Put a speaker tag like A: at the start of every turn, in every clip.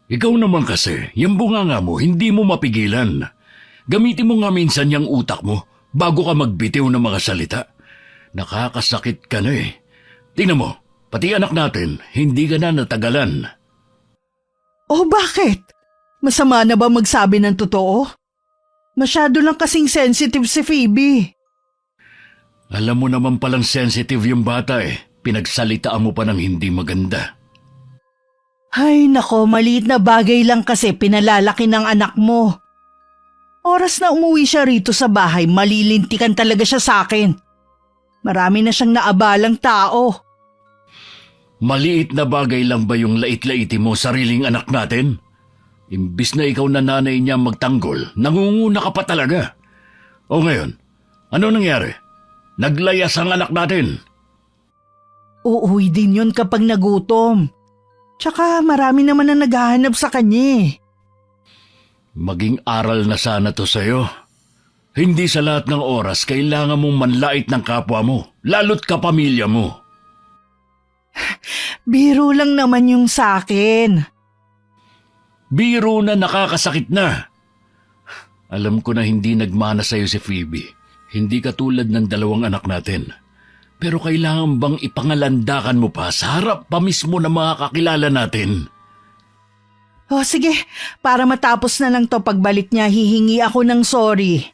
A: Ikaw naman kasi, yung bunganga mo, hindi mo mapigilan. Gamitin mo nga minsan yung utak mo bago ka magbitiw ng mga salita. Nakakasakit ka na eh. Tingnan mo, pati anak natin, hindi ka na natagalan.
B: Oh, bakit? Masama na ba magsabi ng totoo? Masyado lang kasing sensitive si Phoebe.
A: Alam mo naman palang sensitive yung bata eh. Pinagsalitaan mo pa ng hindi maganda.
B: Ay nako, maliit na bagay lang kasi pinalalaki ng anak mo. Oras na umuwi siya rito sa bahay, malilintikan talaga siya sa akin. Marami na siyang naabalang tao.
A: Maliit na bagay lang ba yung lait-laiti mo sariling anak natin? Imbis na ikaw na nanay niya magtanggol, nangunguna ka pa talaga. O ngayon, ano nangyari? Naglayas ang anak natin.
B: Uuwi din yun kapag nagutom. Tsaka marami naman na naghahanap sa kanya eh.
A: Maging aral na sana to sa'yo. Hindi sa lahat ng oras kailangan mong manlait ng kapwa mo, lalo't kapamilya mo.
B: Biro lang naman yung sakin.
A: Biro na nakakasakit na. Alam ko na hindi nagmana sa'yo si Phoebe. Hindi katulad ng dalawang anak natin. Pero kailangan bang ipangalandakan mo pa sa harap pa mismo ng mga kakilala natin?
B: Oh sige, para matapos na lang to pagbalik niya, hihingi ako ng sorry.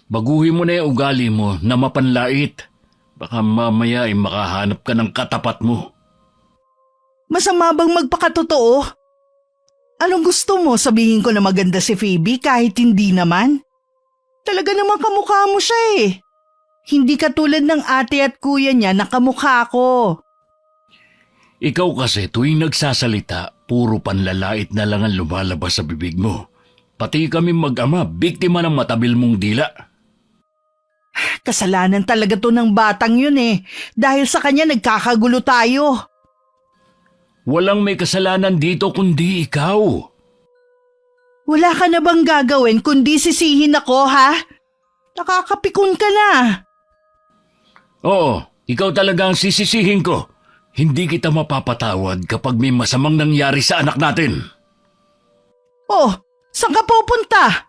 A: Baguhin mo na yung ugali mo na mapanlait. Baka mamaya ay makahanap ka ng katapat mo.
B: Masama bang magpakatotoo? Anong gusto mo, sabihin ko na maganda si Phoebe kahit hindi naman? Talaga naman kamukha mo siya eh. Hindi katulad ng ate at kuya niya na kamukha ko.
A: Ikaw kasi tuwing nagsasalita, puro panlalait na lang ang lumalabas sa bibig mo. Pati kami mag-ama, biktima ng matabil mong dila.
B: Kasalanan talaga to ng batang yun eh. Dahil sa kanya nagkakagulo tayo.
A: Walang may kasalanan dito kundi ikaw.
B: Wala ka na bang gagawin kundi sisihin ako ha? Nakakapikon ka na.
A: Oo, ikaw talaga ang sisisihin ko. Hindi kita mapapatawad kapag may masamang nangyari sa anak natin.
B: Oh, saan ka pupunta?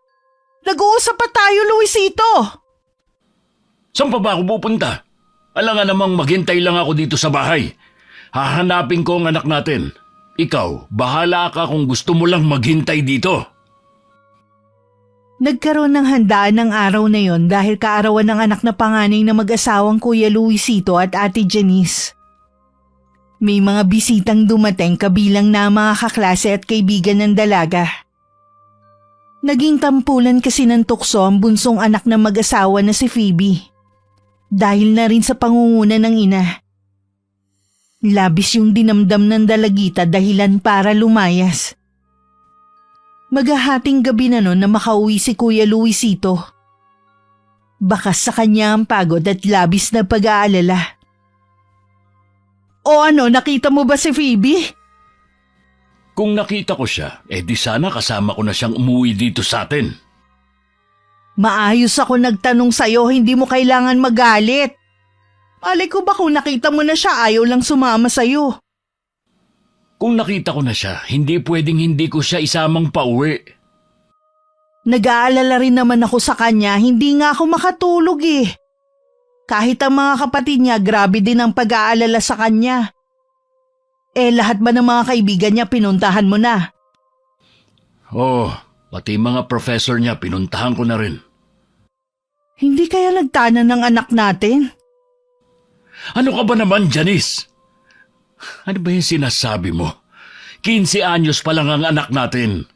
B: Nag-uusap pa tayo, Luisito.
A: Saan pa ba ako pupunta? Alangan namang maghintay lang ako dito sa bahay. Hahanapin ko ang anak natin. Ikaw, bahala ka kung gusto mo lang maghintay dito.
B: Nagkaroon ng handaan ng araw na yon dahil kaarawan ng anak na panganay na mag-asawang Kuya Luisito at Ate Janice. May mga bisitang dumating kabilang na mga kaklase at kaibigan ng dalaga. Naging tampulan kasi ng tukso ang bunsong anak ng mag-asawa na si Phoebe. Dahil na rin sa pangunguna ng ina. Labis yung dinamdam ng dalagita dahilan para lumayas. Maghahating gabi na noon na makauwi si Kuya Luisito. Bakas sa kanya ang pagod at labis na pag-aalala. O ano, nakita mo ba si Phoebe?
A: Kung nakita ko siya, di sana kasama ko na siyang umuwi dito sa atin.
B: Maayos ako nagtanong sa'yo, hindi mo kailangan magalit. Malay ko ba kung nakita mo na siya, ayaw lang sumama sa'yo.
A: Kung nakita ko na siya, hindi pwedeng hindi ko siya isamang pauwi.
B: Nag-aalala rin naman ako sa kanya, hindi nga ako makatulog eh. Kahit ang mga kapatid niya, grabe din ang pag-aalala sa kanya. Lahat ba ng mga kaibigan niya pinuntahan mo na?
A: Oo, pati mga professor niya pinuntahan ko na rin.
B: Hindi kaya nagtanan ng anak natin?
A: Ano ka ba naman, Janice? Ano ba yung sinasabi mo? 15 anyos pa lang ang anak natin.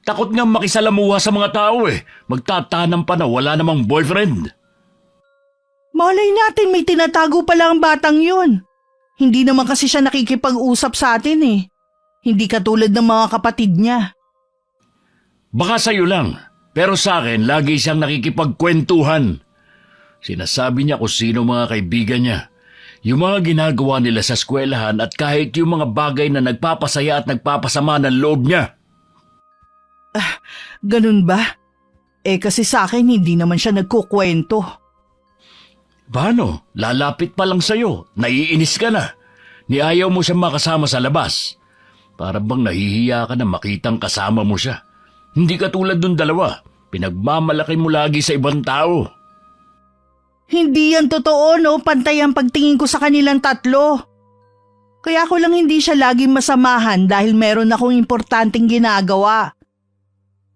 A: Takot nga makisalamuha sa mga tao eh. Magtatanam pa na wala namang boyfriend.
B: Malay natin may tinatago pala ang batang yun. Hindi naman kasi siya nakikipag-usap sa atin eh. Hindi katulad ng mga kapatid niya.
A: Baka sa'yo lang, pero sa akin lagi siyang nakikipagkwentuhan. Sinasabi niya kung sino mga kaibigan niya. Yung mga ginagawa nila sa eskwelahan at kahit yung mga bagay na nagpapasaya at nagpapasama ng loob niya.
B: Ganun ba? Kasi sa akin hindi naman siya nagkukwento.
A: Paano? Lalapit pa lang sa'yo. Naiinis ka na. Niayaw mo siyang makasama sa labas. Para bang nahihiya ka na makitang kasama mo siya. Hindi ka tulad nung dalawa. Pinagmamalaki mo lagi sa ibang tao.
B: Hindi yan totoo, no? Pantay ang pagtingin ko sa kanilang tatlo. Kaya ko lang hindi siya laging masamahan dahil meron akong importanteng ginagawa.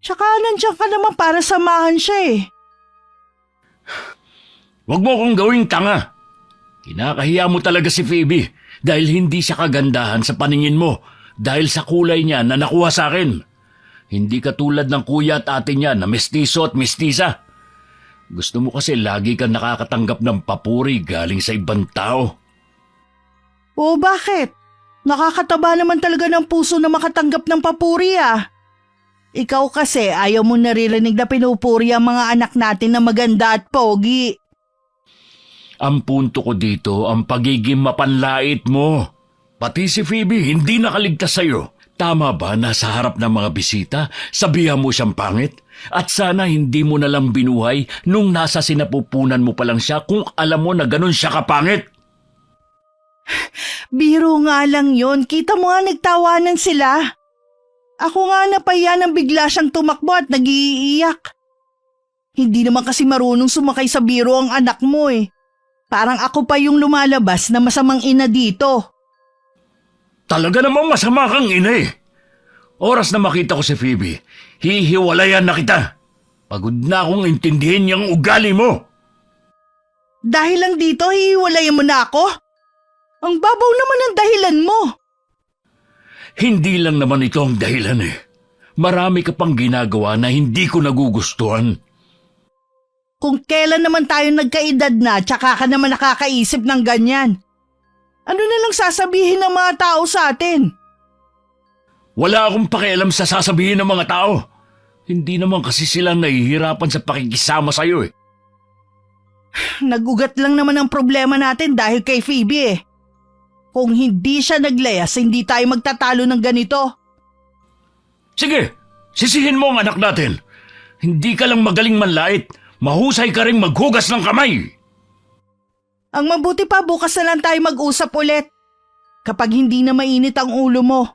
B: Tsaka nandiyan ka naman para samahan siya eh.
A: Huwag mo akong gawing tanga. Kinakahiya mo talaga si Phoebe dahil hindi siya kagandahan sa paningin mo dahil sa kulay niya na nakuha sa akin. Hindi ka tulad ng kuya at ate niya na mestizo at mestisa. Gusto mo kasi lagi kang nakakatanggap ng papuri galing sa ibang tao.
B: O bakit? Nakakataba naman talaga ng puso na makatanggap ng papuri ah. Ikaw kasi ayaw mo naririnig na pinupuri ang mga anak natin na maganda at pogi.
A: Ang punto ko dito ang pagiging mapanlait mo. Pati si Phoebe hindi nakaligtas sa'yo. Tama ba na sa harap ng mga bisita, sabihan mo siyang pangit? At sana hindi mo nalang binuhay nung nasa sinapupunan mo pa lang siya kung alam mo na ganun siya kapangit.
B: Biro nga lang yon. Kita mo nga nagtawanan sila. Ako nga napahiya nang bigla siyang tumakbo at nag-iiyak. Hindi naman kasi marunong sumakay sa biro ang anak mo eh. Parang ako pa yung lumalabas na masamang ina dito.
A: Talaga namang masama kang ina eh. Oras na makita ko si Phoebe, hihiwalayan na kita. Pagod na akong intindihin yung ugali mo.
B: Dahil lang dito, hihiwalayan mo na ako? Ang babaw naman ang dahilan mo.
A: Hindi lang naman ito ang dahilan eh. Marami ka pang ginagawa na hindi ko nagugustuhan.
B: Kung kailan naman tayo nagkaedad na, tsaka ka naman nakakaisip ng ganyan. Ano na lang sasabihin ng mga tao sa atin?
A: Wala akong pakialam sa sasabihin ng mga tao. Hindi naman kasi sila nahihirapan sa pakikisama sa'yo eh.
B: Nagugat lang naman ang problema natin dahil kay Phoebe eh. Kung hindi siya naglayas, hindi tayo magtatalo ng ganito.
A: Sige, sisihin mo ang anak natin. Hindi ka lang magaling manlait. Mahusay ka rin maghugas ng kamay.
B: Ang mabuti pa bukas na lang tayo mag-usap ulit. Kapag hindi na mainit ang ulo mo.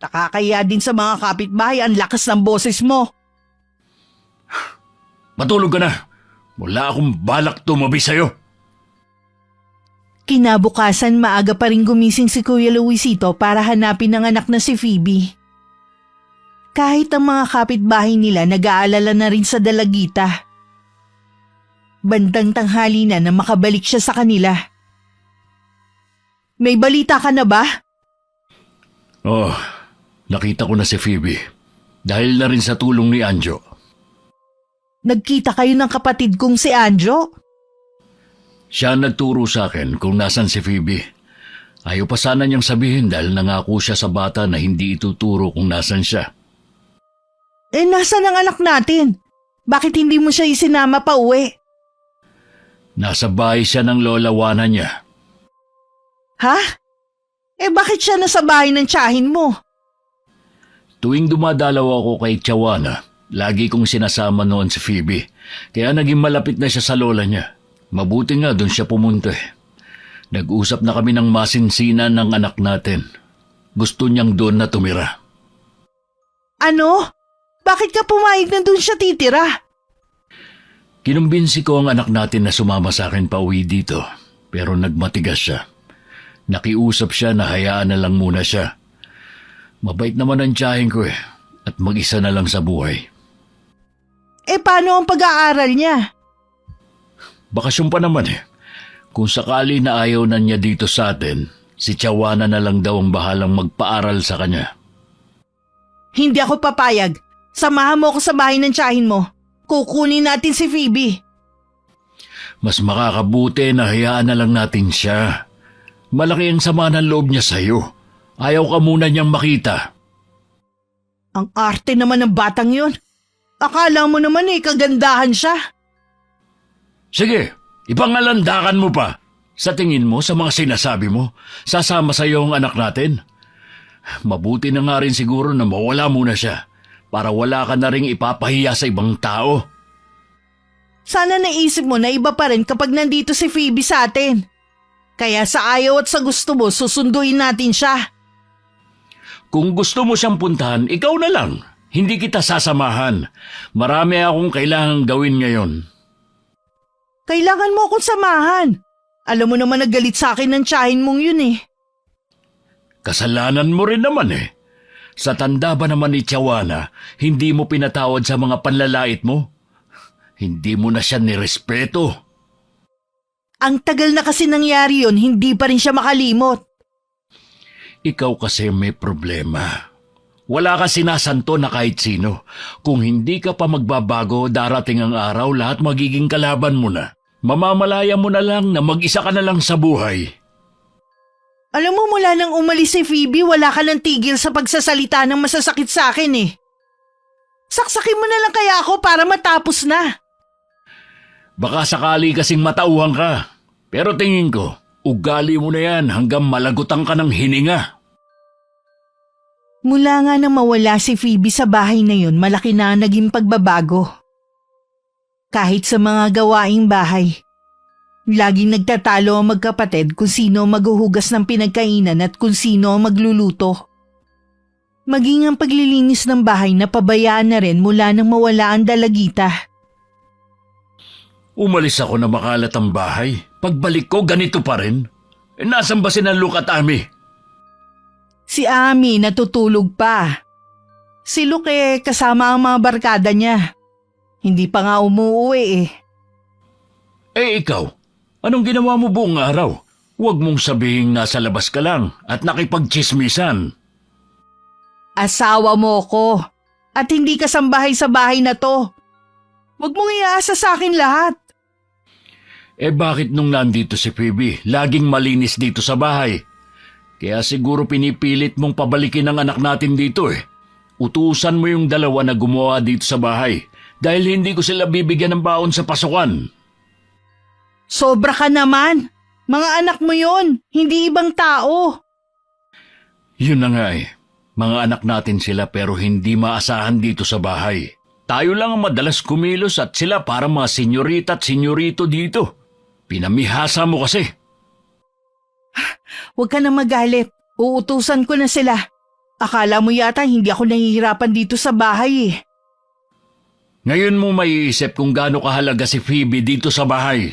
B: Nakakaya din sa mga kapitbahay ang lakas ng boses mo.
A: Matulog ka na. Wala akong balak tumabi sa'yo.
B: Kinabukasan maaga pa rin gumising si Kuya Luisito para hanapin ang anak na si Phoebe. Kahit ang mga kapitbahay nila nag-aalala na rin sa dalagita. Bandang tanghali na makabalik siya sa kanila. May balita ka na ba?
A: Oh, nakita ko na si Phoebe. Dahil na rin sa tulong ni Anjo.
B: Nagkita kayo ng kapatid kong si Anjo?
A: Siya nagturo sa akin kung nasan si Phoebe. Ayaw pa sana niyang sabihin dahil nangako siya sa bata na hindi ituturo kung nasan siya.
B: Eh nasan ang anak natin? Bakit hindi mo siya isinama pa uwi?
A: Nasa bahay siya ng lolawanan niya.
B: Ha? Eh bakit siya nasa bahay ng tiyahin mo?
A: Tuwing dumadalaw ako kay Tiyawana, lagi kong sinasama noon si Phoebe. Kaya naging malapit na siya sa lola niya. Mabuti nga doon siya pumunta eh. Nag-usap na kami ng masinsinan ng anak natin. Gusto niyang doon na tumira.
B: Ano? Bakit ka pumayag na doon siya titira?
A: Kinumbinsi ko ang anak natin na sumama sa akin pa uwi dito. Pero nagmatigas siya. Nakiusap siya na hayaan na lang muna siya. Mabait naman ang tiyahin ko eh. At mag-isa na lang sa buhay.
B: Eh paano ang pag-aaral niya?
A: Bakasyon pa naman eh. Kung sakali na ayaw na niya dito sa atin, si Tiyawana na lang daw ang bahalang magpaaral sa kanya.
B: Hindi ako papayag. Samahan mo ako sa bahay ng tiyahin mo. Kukunin natin si Phoebe.
A: Mas makakabuti na hayaan na lang natin siya. Malaki ang sama ng loob niya sa'yo. Ayaw ka muna niyang makita.
B: Ang arte naman ng batang yun. Akala mo naman kagandahan siya.
A: Sige, ipangalandakan mo pa. Sa tingin mo, sa mga sinasabi mo, sasama sa'yo ang anak natin? Mabuti na nga rin siguro na mawala muna siya para wala ka na ring ipapahiya sa ibang tao.
B: Sana naisip mo na iba pa rin kapag nandito si Phoebe sa atin. Kaya sa ayaw at sa gusto mo, susunduin natin siya.
A: Kung gusto mo siyang puntahan, ikaw na lang. Hindi kita sasamahan. Marami akong kailangang gawin ngayon.
B: Kailangan mo akong samahan. Alam mo naman naggalit sa akin ng tiyahin mong yun eh.
A: Kasalanan mo rin naman eh. Sa tanda ba naman ni Tiyawana, hindi mo pinatawad sa mga panlalait mo? Hindi mo na siya nirespeto.
B: Ang tagal na kasi nangyari yun, hindi pa rin siya makalimot.
A: Ikaw kasi may problema. Wala ka sinasanto na kahit sino. Kung hindi ka pa magbabago, darating ang araw, lahat magiging kalaban mo na. Mamamalaya mo na lang na mag-isa ka na lang sa buhay.
B: Alam mo, mula nang umalis si Phoebe, wala ka ng tigil sa pagsasalita ng masasakit sa akin eh. Saksakin mo na lang kaya ako para matapos na.
A: Baka sakali kasing matauhan ka. Pero tingin ko, ugali mo na yan hanggang malagutan ka ng hininga.
B: Mula nga nang mawala si Phoebe sa bahay na yun, malaki na ang naging pagbabago. Kahit sa mga gawaing bahay, laging nagtatalo ang magkapatid kung sino ang maghuhugas ng pinagkainan at kung sino ang magluluto. Maging ang paglilinis ng bahay na pabayaan na rin mula nang mawala ang dalagita.
A: Umalis ako na makalat ang bahay. Pagbalik ko, ganito pa rin. Nasaan ba si Luke at Ami?
B: Si Ami natutulog pa. Si Luke kasama ang mga barkada niya. Hindi pa nga umuwi eh.
A: Eh ikaw, anong ginawa mo buong araw? Huwag mong sabihin nasa labas ka lang at nakipagtsismisan.
B: Asawa mo ko at hindi kasambahay sa bahay na to. Huwag mong iaasa sa akin lahat.
A: Eh bakit nung nandito si Phoebe, laging malinis dito sa bahay? Kaya siguro pinipilit mong pabalikin ang anak natin dito eh. Utusan mo yung dalawa na gumawa dito sa bahay dahil hindi ko sila bibigyan ng baon sa pasukan.
B: Sobra ka naman. Mga anak mo yon, hindi ibang tao.
A: Yun na nga eh. Mga anak natin sila pero hindi maasahan dito sa bahay. Tayo lang ang madalas kumilos at sila para mga senyorita at senyorito dito. Pinamihasa mo kasi.
B: Huwag ka na magalit. Uutusan ko na sila. Akala mo yata hindi ako nahihirapan dito sa bahay eh.
A: Ngayon mo maiisip kung gaano kahalaga si Phoebe dito sa bahay.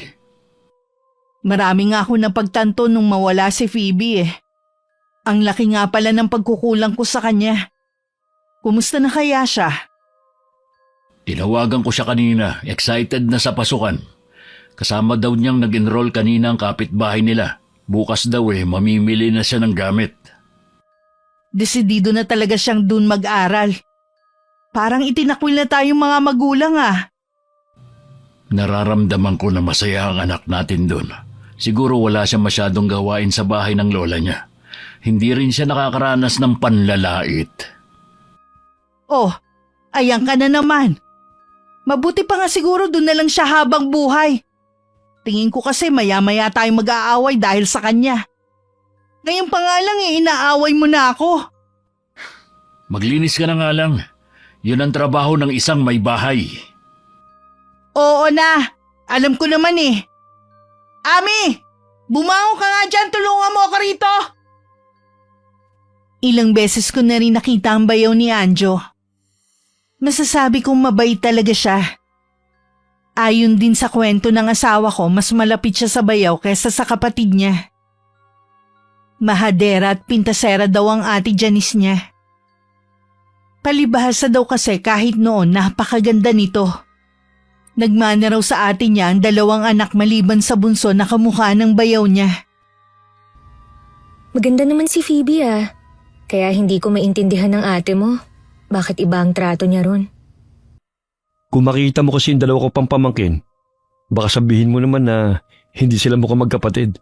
B: Marami nga ako napagtanto nung mawala si Phoebe eh. Ang laki nga pala ng pagkukulang ko sa kanya. Kumusta na kaya siya?
A: Tinawagan ko siya kanina, excited na sa pasukan. Kasama daw niyang nag-enroll kanina ang kapitbahay nila. Bukas daw mamimili na siya ng gamit.
B: Desidido na talaga siyang dun mag-aral. Parang itinakwil na tayong mga magulang ah.
A: Nararamdaman ko na masaya ang anak natin doon. Siguro wala siyang masyadong gawain sa bahay ng lola niya. Hindi rin siya nakakaranas ng panlalait.
B: Oh, ayan ka na naman. Mabuti pa nga siguro doon na lang siya habang buhay. Tingin ko kasi maya-maya tayong mag-aaway dahil sa kanya. Ngayon pa nga lang inaaway mo na ako.
A: Maglinis ka na nga lang. Yun ang trabaho ng isang may bahay.
B: Oo na, alam ko naman eh. Ami, bumangon ka nga dyan, tulungan mo ako rito. Ilang beses ko na rin nakita ang bayaw ni Anjo. Masasabi kong mabait talaga siya. Ayon din sa kwento ng asawa ko, mas malapit siya sa bayaw kaysa sa kapatid niya. Mahadera at pintasera daw ang ate Janice niya. Palibhasa daw kasi kahit noon napakaganda nito. Nagmana raw sa ate niya ang dalawang anak maliban sa bunso na kamukha ng bayaw niya.
C: Maganda naman si Phoebe ah. Kaya hindi ko maintindihan ng ate mo. Bakit iba ang trato niya ron?
D: Kung makita mo kasi yung dalawa ko pang pamangkin, baka sabihin mo naman na hindi sila mukhang magkapatid.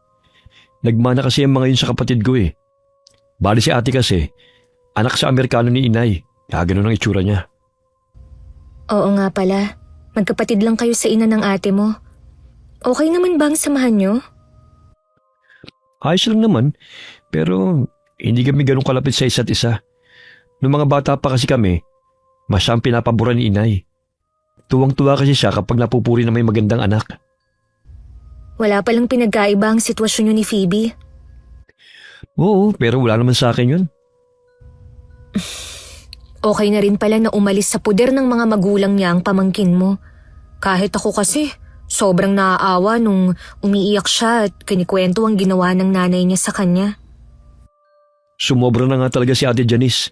D: Nagmana kasi ang mga yun sa kapatid ko eh. Bali si ate kasi, anak sa Amerikano ni inay, kaya ganun ang itsura niya.
C: Oo nga pala, magkapatid lang kayo sa ina ng ate mo. Okay naman ba ang samahan niyo?
D: Ayos lang naman, pero hindi kami ganun kalapit sa isa't isa. Noong mga bata pa kasi kami, mas siya ang pinapabura ni inay. Tuwang-tuwa kasi siya kapag napupuri na may magandang anak.
C: Wala palang pinagkaiba ang sitwasyon niyo ni Phoebe.
D: Oo, pero wala naman sa akin yun.
C: Okay na rin pala na umalis sa puder ng mga magulang niya ang pamangkin mo. Kahit ako kasi, sobrang naaawa nung umiiyak siya at kinikwento ang ginawa ng nanay niya sa kanya.
D: Sumobra na nga talaga si Ate Janice.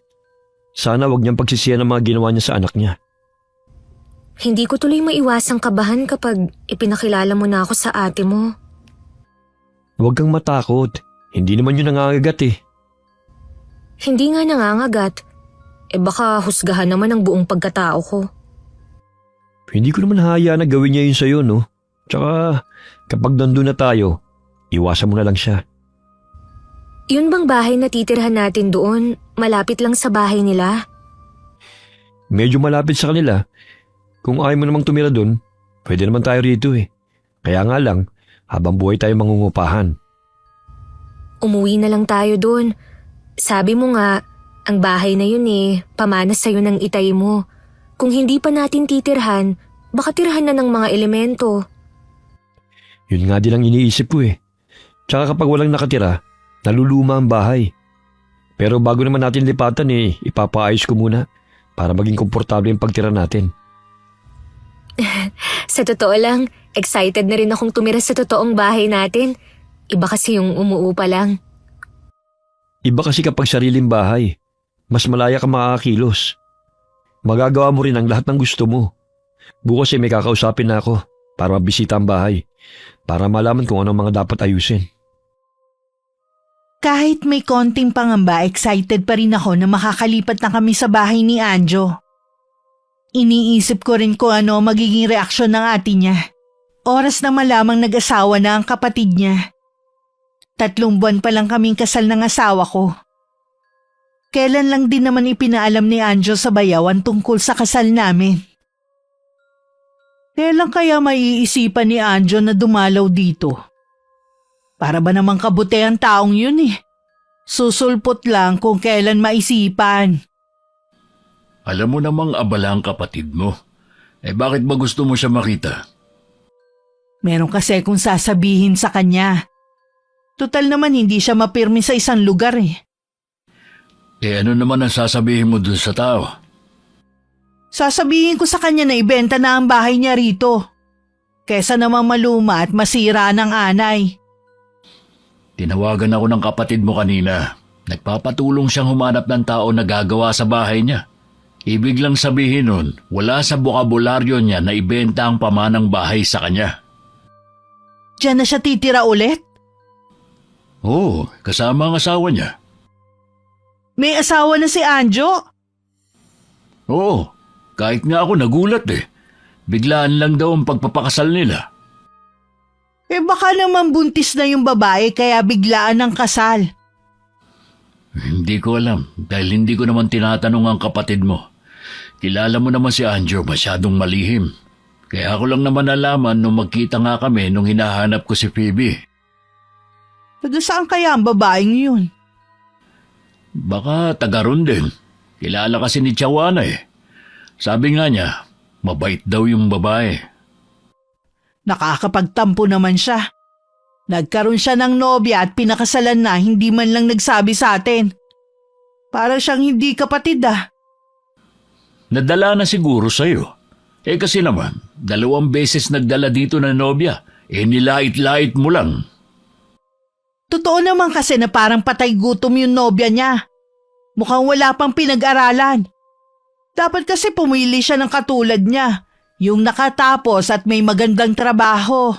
D: Sana wag niyang pagsisiyan ang mga ginawa niya sa anak niya.
C: Hindi ko tuloy maiwasang kabahan kapag ipinakilala mo na ako sa ate mo.
D: Huwag kang matakot. Hindi naman yun nangangagat eh.
C: Hindi nga nangangagat. Baka husgahan naman ang buong pagkatao ko.
D: Hindi ko naman hayaan na gawin niya yun sa'yo, no? Tsaka kapag nandun na tayo, iwasan mo na lang siya.
C: Yun bang bahay na titirhan natin doon, malapit lang sa bahay nila?
D: Medyo malapit sa kanila. Kung ayaw mo namang tumira dun, pwede naman tayo rito eh. Kaya nga lang, habang buhay tayo mangungupahan.
C: Umuwi na lang tayo doon. Sabi mo nga, ang bahay na yun pamana sa'yo ng itay mo. Kung hindi pa natin titirhan, baka tirhan na ng mga elemento.
D: Yun nga din ang iniisip ko eh. Tsaka kapag walang nakatira, naluluma ang bahay. Pero bago naman natin lipatan ipapaayos ko muna para maging komportable yung pagtira natin.
C: Sa totoo lang, excited na rin akong tumira sa totoong bahay natin. Iba kasi yung umuupa lang.
D: Iba kasi kapag sariling bahay, mas malaya ka makakakilos. Magagawa mo rin ang lahat ng gusto mo. Bukas may kakausapin na ako para mabisita ang bahay, para malaman kung anong mga dapat ayusin.
B: Kahit may konting pangamba, excited pa rin ako na makakalipat na kami sa bahay ni Anjo. Iniisip ko rin kung ano magiging reaksyon ng ate niya. Oras na malamang nag-asawa na ang kapatid niya. 3 buwan pa lang kaming kasal ng asawa ko. Kailan lang din naman ipinaalam ni Anjo sa bayawan tungkol sa kasal namin. Kailan kaya maiisipan ni Anjo na dumalaw dito? Para ba namang kabuti ang taong yun Susulpot lang kung kailan maisipan.
A: Alam mo namang abala ang kapatid mo. Bakit ba gusto mo siya makita?
B: Meron kasi kung sasabihin sa kanya. Total naman hindi siya mapirmi sa isang lugar
A: Ano naman ang sasabihin mo dun sa tao?
B: Sasabihin ko sa kanya na ibenta na ang bahay niya rito. Kesa namang maluma at masira ng anay.
A: Tinawagan ako ng kapatid mo kanina. Nagpapatulong siyang humanap ng tao na gagawa sa bahay niya. Ibig lang sabihin nun, wala sa bokabularyo niya na ibenta ang pamanang bahay sa kanya.
B: Diyan na siya titira ulit?
A: Oo, kasama ang asawa niya.
B: May asawa na si Anjo?
A: Oo, kahit nga ako nagulat Biglaan lang daw ang pagpapakasal nila.
B: Baka naman buntis na yung babae kaya biglaan ang kasal.
A: Hindi ko alam dahil hindi ko naman tinatanong ang kapatid mo. Kilala mo naman si Anjo, masyadong malihim. Kaya ako lang naman nalaman nung magkita nga kami nung hinahanap ko si Phoebe.
B: Taga saan kaya ang babaeng yun?
A: Baka taga ron din. Kilala kasi ni Chawana Sabi nga niya, mabait daw yung babae.
B: Nakakapagtampo naman siya. Nagkaroon siya ng nobya at pinakasalan na hindi man lang nagsabi sa atin. Para siyang hindi kapatid
A: Nadala na siguro sa'yo. Kasi naman, 2 beses nagdala dito na nobya. Nilait-lait mo lang.
B: Totoo naman kasi na parang patay gutom yung nobya niya. Mukhang wala pang pinag-aralan. Dapat kasi pumili siya ng katulad niya. Yung nakatapos at may magandang trabaho.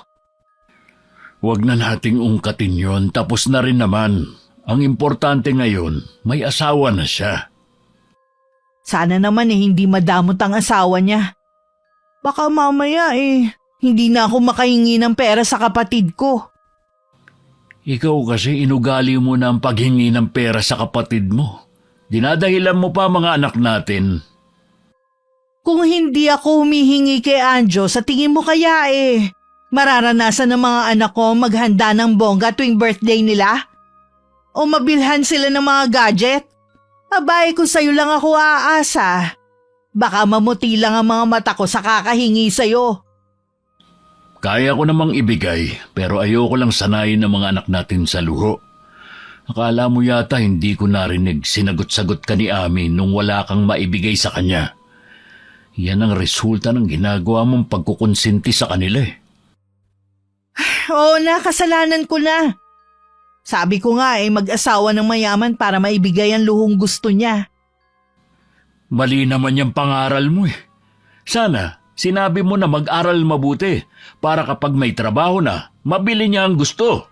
A: Huwag na nating ungkatin yon, tapos na rin naman. Ang importante ngayon, may asawa na siya.
B: Sana naman hindi madamot ang asawa niya. Baka mamaya hindi na ako makahingi ng pera sa kapatid ko.
A: Ikaw kasi inugali mo na ang paghingi ng pera sa kapatid mo. Dinadahilan mo pa mga anak natin.
B: Kung hindi ako humihingi kay Anjo, sa tingin mo kaya mararanasan ng mga anak ko maghanda ng bongga tuwing birthday nila? O mabilhan sila ng mga gadget? Abay, kung sa'yo lang ako aasa. Baka mamuti lang ang mga mata ko sa kakahingi sa'yo.
A: Kaya ko namang ibigay, pero ayoko lang sanayin ng mga anak natin sa luho. Akala mo yata hindi ko narinig, sinagot-sagot ka ni Ami nung wala kang maibigay sa kanya. Yan ang resulta ng ginagawa mong pagkukonsinti sa kanila eh.
B: Oo na, kasalanan ko na. Sabi ko nga mag-asawa ng mayaman para maibigay ang luhong gusto niya.
A: Mali naman yung pangaral mo eh. Sana, sinabi mo na mag-aral mabuti para kapag may trabaho na, mabili niya ang gusto.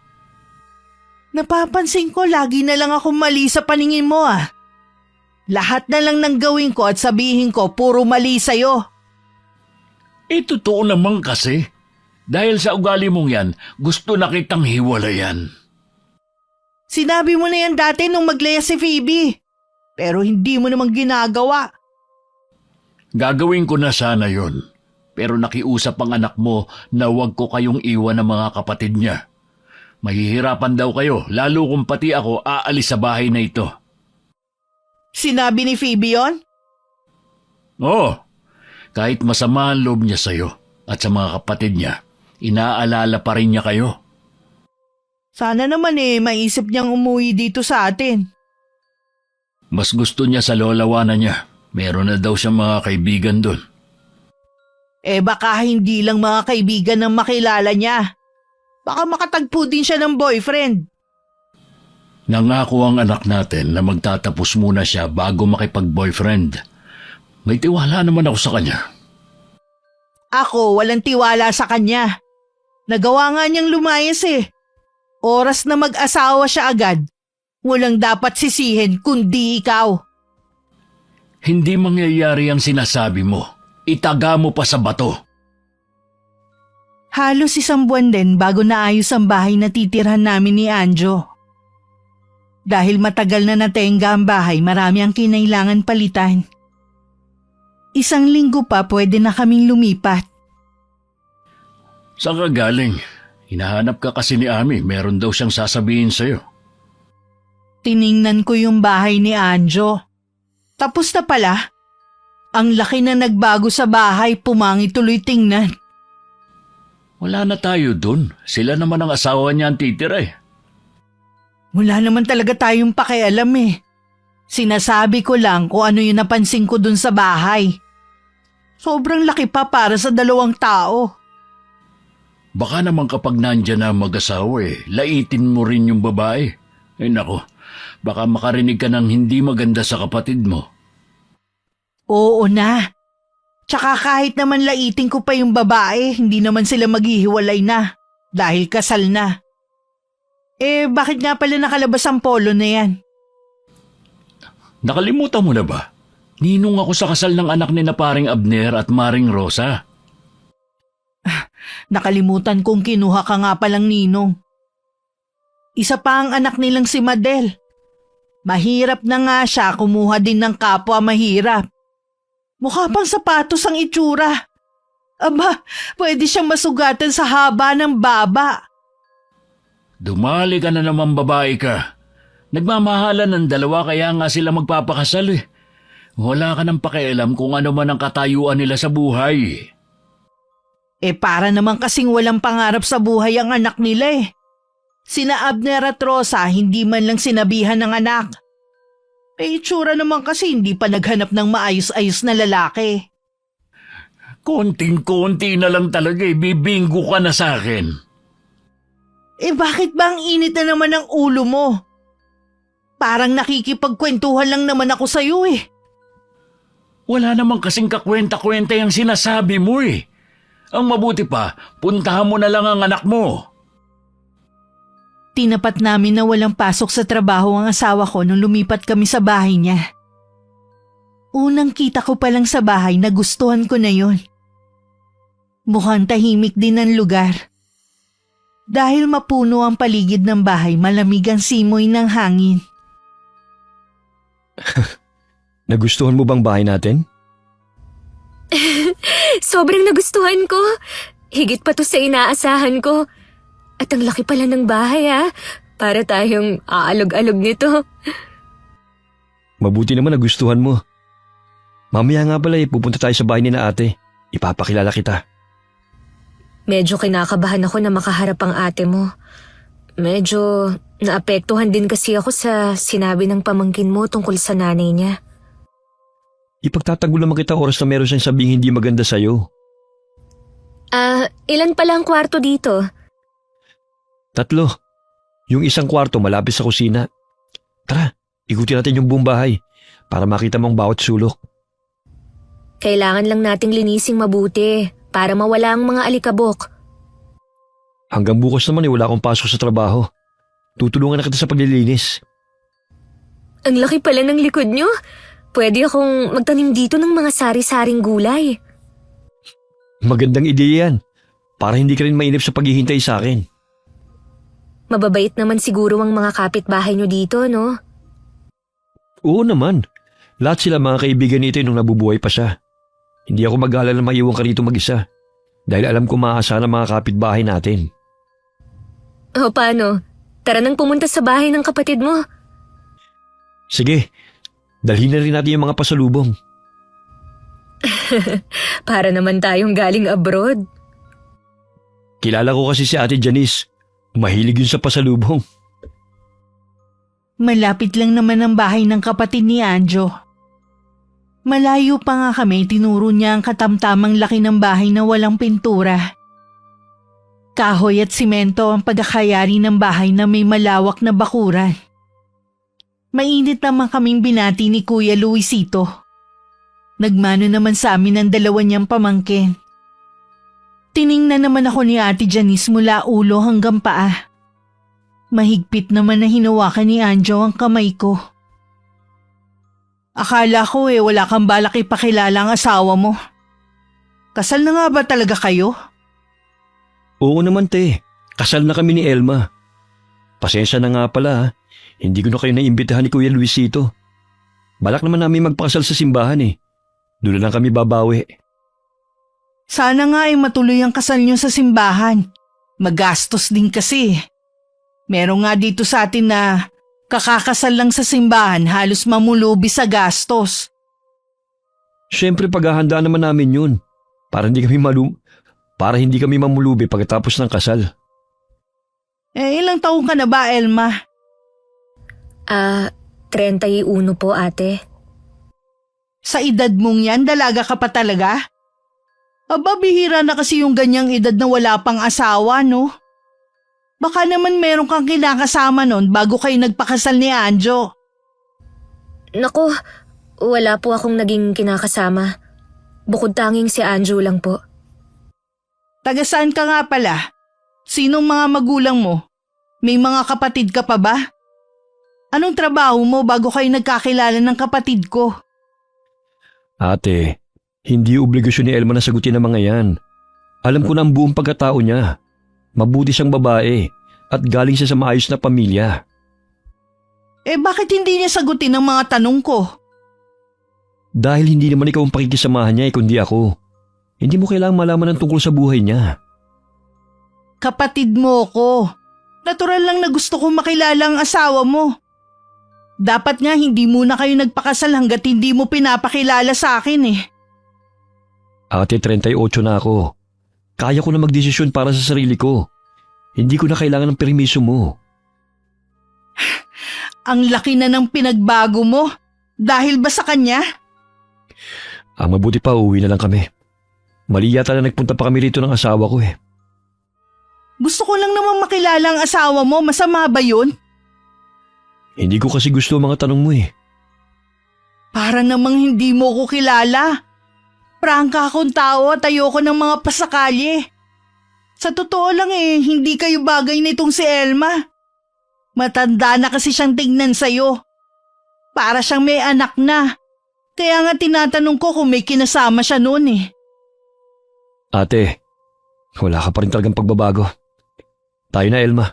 B: Napapansin ko lagi na lang akong mali sa paningin mo ah. Lahat na lang ng gawin ko at sabihin ko puro mali sa'yo.
A: Totoo naman kasi. Dahil sa ugali mong yan, gusto na kitang hiwalayan.
B: Sinabi mo na yan dati nung maglaya si Phoebe. Pero hindi mo namang ginagawa.
A: Gagawin ko na sana yon. Pero nakiusap ang anak mo na huwag ko kayong iwan ng mga kapatid niya. Mahihirapan daw kayo, lalo kung pati ako aalis sa bahay na ito.
B: Sinabi ni Phoebe yon?
A: Oo, kahit masama ang loob niya sa'yo at sa mga kapatid niya, inaalala pa rin niya kayo.
B: Sana naman maisip niyang umuwi dito sa atin.
A: Mas gusto niya sa lolawanan niya. Meron na daw siyang mga kaibigan doon.
B: Baka hindi lang mga kaibigan ang makilala niya. Baka makatagpo din siya ng boyfriend.
A: Nangako ang anak natin na magtatapos muna siya bago makipag-boyfriend. May tiwala naman ako sa kanya.
B: Ako, walang tiwala sa kanya. Nagawa nga niyang lumayas Oras na mag-asawa siya agad. Walang dapat sisihin kundi ikaw.
A: Hindi mangyayari ang sinasabi mo. Itaga mo pa sa bato.
B: Halos 1 buwan din bago naayos ang bahay na titirhan namin ni Anjo. Dahil matagal na natenga ang bahay, marami ang kinailangan palitan. 1 linggo pa pwede na kaming lumipat.
A: Saan ka galing? Hinahanap ka kasi ni Ami. Meron daw siyang sasabihin sa'yo.
B: Tiningnan ko yung bahay ni Anjo. Tapos na pala. Ang laki na nagbago sa bahay, pumangit tuloy tingnan.
A: Wala na tayo dun. Sila naman ang asawa niya ang titira eh.
B: Wala naman talaga tayong pakialam Sinasabi ko lang kung ano yung napansin ko dun sa bahay. Sobrang laki pa para sa 2 tao.
A: Baka naman kapag nandyan na mag-asawa laitin mo rin yung babae. Nako, baka makarinig ka ng hindi maganda sa kapatid mo.
B: Oo na. Tsaka kahit naman laitin ko pa yung babae, hindi naman sila maghihiwalay na. Dahil kasal na. Bakit nga pala nakalabas ang polo na yan?
A: Nakalimutan mo na ba? Ninong ako sa kasal ng anak ni na paring Abner at Maring Rosa.
B: Nakalimutan kong kinuha ka nga palang ninong. Isa pa ang anak nilang si Madel. Mahirap na nga siya, kumuha din ng kapwa mahirap. Mukha pang sapatos ang itsura. Aba, pwede siyang masugatan sa haba ng baba.
A: Dumali ka na naman babae ka. Nagmamahalan ng 2 kaya nga sila magpapakasal Wala ka nang pakialam kung ano man ang katayuan nila sa buhay.
B: Para naman kasing walang pangarap sa buhay ang anak nila Sina Abner at Rosa hindi man lang sinabihan ng anak. Itsura naman kasi hindi pa naghanap ng maayos-ayos na lalaki.
A: Konting-konti na lang talaga bibinggo ka na sa akin.
B: Bakit ba ang init na naman ang ulo mo? Parang nakikipagkwentuhan lang naman ako sa'yo
A: Wala namang kasing kakwenta-kwenta yung sinasabi mo Ang mabuti pa, puntahan mo na lang ang anak mo.
B: Tinapat namin na walang pasok sa trabaho ang asawa ko nung lumipat kami sa bahay niya. Unang kita ko palang sa bahay, nagustuhan ko na yon. Mukhang tahimik din ang lugar. Dahil mapuno ang paligid ng bahay, malamig ang simoy ng hangin.
D: Nagustuhan mo bang bahay natin?
C: Sobrang nagustuhan ko. Higit pa to sa inaasahan ko. At ang laki pala ng bahay Para tayong aalog-alog nito.
D: Mabuti naman nagustuhan mo. Mamaya nga pala pupunta tayo sa bahay ni na ate. Ipapakilala kita.
C: Medyo kinakabahan ako na makaharap ang ate mo. Medyo naapektuhan din kasi ako sa sinabi ng pamangkin mo tungkol sa nanay niya.
D: Ipagtatanggol naman kita oras na meron siyang sabing hindi maganda sa'yo.
C: Ilan pala ang kwarto dito?
D: 3. Yung isang kwarto malapit sa kusina. Tara, ikutin natin yung buong bahay para makita mong bawat sulok.
C: Kailangan lang nating linising mabuti para mawala ang mga alikabok.
D: Hanggang bukas naman wala akong pasok sa trabaho. Tutulungan na kita sa paglilinis.
C: Ang laki pala ng likod niyo. Pwede akong magtanim dito ng mga sari-saring gulay.
D: Magandang ideya yan. Para hindi ka rin mainip sa paghihintay sa akin.
C: Mababait naman siguro ang mga kapitbahay niyo dito, no?
D: Oo naman. Lahat sila mga kaibigan nito nung nabubuhay pa siya. Hindi ako mag-alala na maiwan ka rito mag-isa. Dahil alam ko maaasahan ang mga kapitbahay natin.
C: O paano? Tara nang pumunta sa bahay ng kapatid mo.
D: Sige, dalhin na rin natin yung mga pasalubong.
C: Para naman tayong galing abroad.
D: Kilala ko kasi si Ate Janice. Mahilig yun sa pasalubong.
B: Malapit lang naman ang bahay ng kapatid ni Anjo. Malayo pa nga kami, tinuro niya ang katamtamang laki ng bahay na walang pintura. Kahoy at simento ang pagkakayari ng bahay na may malawak na bakuran. Mainit naman kaming binati ni Kuya Luisito. Nagmano naman sa amin ang 2 niyang pamangkin. Tiningnan naman ako ni Ate Janice mula ulo hanggang paa. Mahigpit naman na hinawakan ni Anjo ang kamay ko. Akala ko wala kang balak ipakilala ang asawa mo. Kasal na nga ba talaga kayo?
D: Oo naman te, kasal na kami ni Elma. Pasensya na nga pala ha. Hindi ko na kayo naimbitahan ni Kuya Luisito. Balak naman namin magpakasal sa simbahan eh. Doon na lang kami babawi.
B: Sana nga matuloy ang kasal niyo sa simbahan. Magastos din kasi. Meron nga dito sa atin na kakakasal lang sa simbahan halos mamulubi sa gastos.
D: Siyempre paghahandaan naman namin yun. Para hindi kami mamulubi pagkatapos ng kasal.
B: Ilang taon ka na ba, Elma?
C: 31 po ate.
B: Sa edad mong yan, dalaga ka pa talaga? Aba, bihira na kasi yung ganyang edad na wala pang asawa, no? Baka naman meron kang kinakasama nun bago kayo nagpakasal ni Anjo.
C: Naku, wala po akong naging kinakasama. Bukod tanging si Anjo lang po.
B: Taga saan ka nga pala? Sinong mga magulang mo? May mga kapatid ka pa ba? Anong trabaho mo bago kayo nagkakilala ng kapatid ko?
D: Ate, hindi obligasyon ni Elma na sagutin ang mga yan. Alam ko na ang buong pagkatao niya. Mabuti siyang babae at galing siya sa maayos na pamilya.
B: Bakit hindi niya sagutin ang mga tanong ko?
D: Dahil hindi naman ikaw ang pakikisamahan niya kundi ako. Hindi mo kailangang malaman ang tungkol sa buhay niya.
B: Kapatid mo ko. Natural lang na gusto kong makilala ang asawa mo. Dapat nga hindi muna kayo nagpakasal hanggat hindi mo pinapakilala sa akin eh.
D: Ate, 38 na ako. Kaya ko na magdesisyon para sa sarili ko. Hindi ko na kailangan ng permiso mo.
B: Ang laki na ng pinagbago mo. Dahil ba sa kanya?
D: Ang mabuti pa, uwi na lang kami. Mali yata na nagpunta pa kami rito ng asawa ko eh.
B: Gusto ko lang naman makilala ang asawa mo. Masama ba yun?
D: Hindi ko kasi gusto ang mga tanong mo eh.
B: Para namang hindi mo ko kilala. Prangka akong tao at ayoko ng mga pasakali. Sa totoo lang hindi kayo bagay nitong si Elma. Matanda na kasi siyang tingnan sa'yo. Para siyang may anak na. Kaya nga tinatanong ko kung may kinasama siya noon eh.
D: Ate, wala ka pa rin talagang pagbabago. Tayo na, Elma.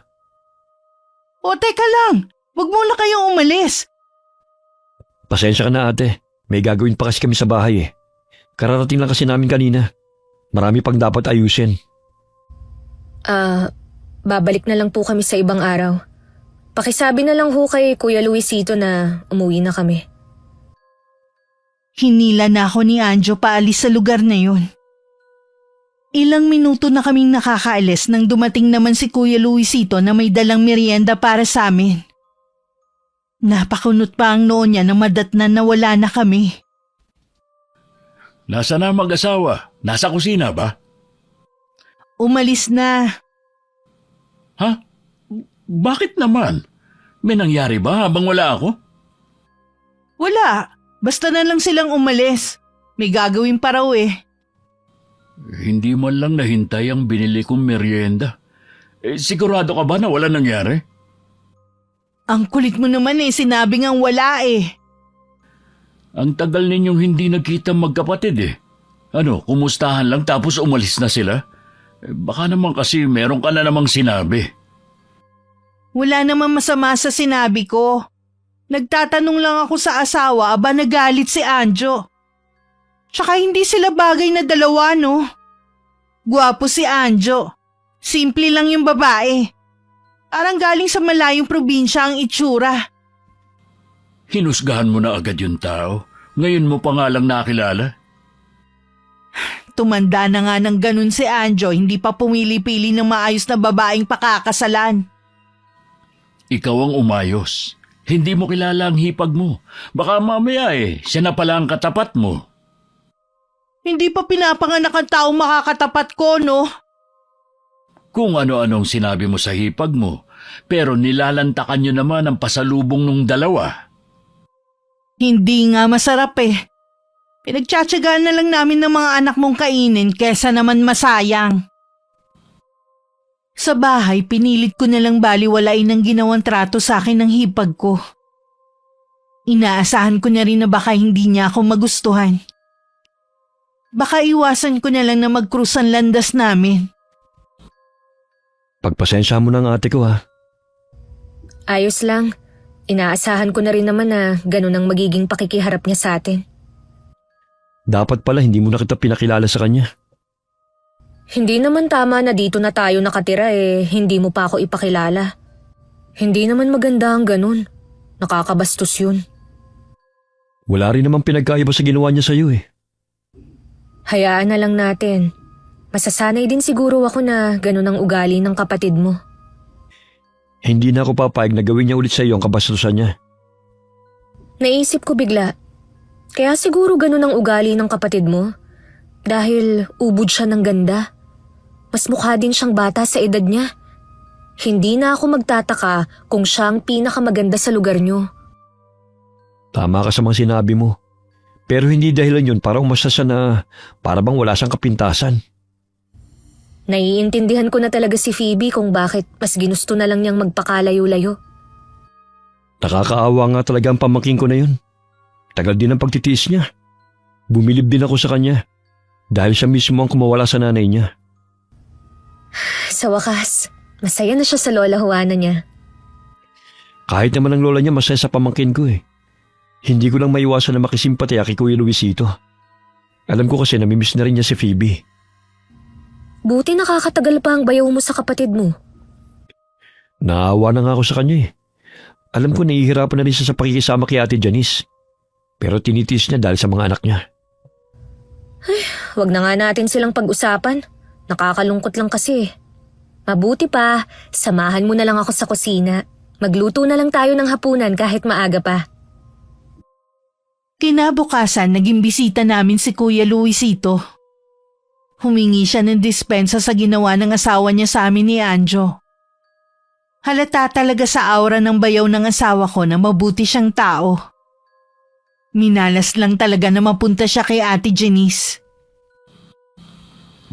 B: O teka lang, wag mo na kayong umalis.
D: Pasensya ka na, ate. May gagawin pa kasi kami sa bahay eh. Kararating lang kasi namin kanina. Marami pang dapat ayusin.
C: Babalik na lang po kami sa ibang araw. Pakisabi na lang ho kay Kuya Luisito na umuwi na kami.
B: Hinila na ako ni Anjo paalis sa lugar na yun. Ilang minuto na kaming nakakaalis nang dumating naman si Kuya Luisito na may dalang merienda para sa amin. Napakunot pa ang noo niya na madatnan na wala na kami.
A: Nasa na mag-asawa? Nasa kusina ba?
B: Umalis na.
A: Ha? Bakit naman? May nangyari ba habang wala ako?
B: Wala. Basta na lang silang umalis. May gagawin pa raw eh.
A: Hindi man lang nahintay ang binili kong merienda. Sigurado ka ba na wala nangyari?
B: Ang kulit mo naman eh, sinabi ngang wala eh.
A: Ang tagal ninyong hindi nagkita magkapatid eh. Ano, kumustahan lang tapos umalis na sila? Baka naman kasi meron ka na namang sinabi.
B: Wala namang masama sa sinabi ko. Nagtatanong lang ako sa asawa aba nagalit si Anjo. Tsaka hindi sila bagay na dalawa, no? Gwapo si Anjo. Simple lang yung babae. Parang galing sa malayong probinsya ang itsura.
A: Hinusgahan mo na agad yung tao. Ngayon mo pa nga lang nakilala.
B: Tumanda na nga ng ganun si Anjo, hindi pa pumili-pili ng maayos na babaeng pakakasalan.
A: Ikaw ang umayos. Hindi mo kilala ang hipag mo. Baka mamaya siya na pala ang katapat mo.
B: Hindi pa pinapanganak ang taong makakatapat ko, no?
A: Kung ano-anong sinabi mo sa hipag mo, pero nilalantakan nyo naman ang pasalubong nung dalawa.
B: Hindi nga masarap eh. Pinagtsatsagaan na lang namin ng mga anak mong kainin kesa naman masayang. Sa bahay, pinilit ko na lang baliwalain ang ginawang trato sa akin ng hipag ko. Inaasahan ko na rin na baka hindi niya ako magustuhan. Baka iwasan ko na lang na mag-cruise ang landas namin.
D: Pagpasensya mo ng ate ko ha.
C: Ayos lang. Inaasahan ko na rin naman na ganun ang magiging pakikiharap niya sa atin.
D: Dapat pala hindi mo na kita pinakilala sa kanya.
C: Hindi naman tama na dito na tayo nakatira hindi mo pa ako ipakilala. Hindi naman maganda ang ganun. Nakakabastos yun.
D: Wala rin namang pinagkaiba sa ginawa niya sa'yo eh.
C: Hayaan na lang natin. Masasanay din siguro ako na ganun ang ugali ng kapatid mo.
D: Hindi na ako papayag na gawin niya ulit sa iyo ang kabastusan niya.
C: Naisip ko bigla. Kaya siguro ganun ang ugali ng kapatid mo. Dahil ubod siya ng ganda. Mas mukha din siyang bata sa edad niya. Hindi na ako magtataka kung siya ang pinakamaganda sa lugar niyo.
D: Tama ka sa mga sinabi mo. Pero hindi dahilan yun para umasa siya na para bang wala siyang kapintasan.
C: Naiintindihan ko na talaga si Phoebe kung bakit mas ginusto na lang niyang magpakalayo-layo.
D: Nakakaawa nga talaga ang pamangkin ko na yun. Tagal din ang pagtitiis niya. Bumilib din ako sa kanya dahil siya mismo ang kumawala sa nanay niya.
C: Sa wakas, masaya na siya sa lola Juana niya.
D: Kahit naman ang lola niya masaya sa pamangkin ko eh. Hindi ko lang maiwasan na makisimpatya kay Kuya Luisito. Alam ko kasi namimiss na rin niya si Phoebe.
C: Buti nakakatagal pa ang bayaw mo sa kapatid mo.
D: Naawa na nga ako sa kanya eh. Alam ko nahihirapan na rin siya sa pakikisama kay Ate Janice. Pero tinitiis niya dahil sa mga anak niya.
C: Wag na nga natin silang pag-usapan. Nakakalungkot lang kasi. Mabuti pa, samahan mo na lang ako sa kusina. Magluto na lang tayo ng hapunan kahit maaga pa.
B: Kinabukasan, naging bisita namin si Kuya Luisito. Humingi siya ng dispensa sa ginawa ng asawa niya sa amin ni Anjo. Halata talaga sa aura ng bayaw ng asawa ko na mabuti siyang tao. Minalas lang talaga na mapunta siya kay Ate Janice.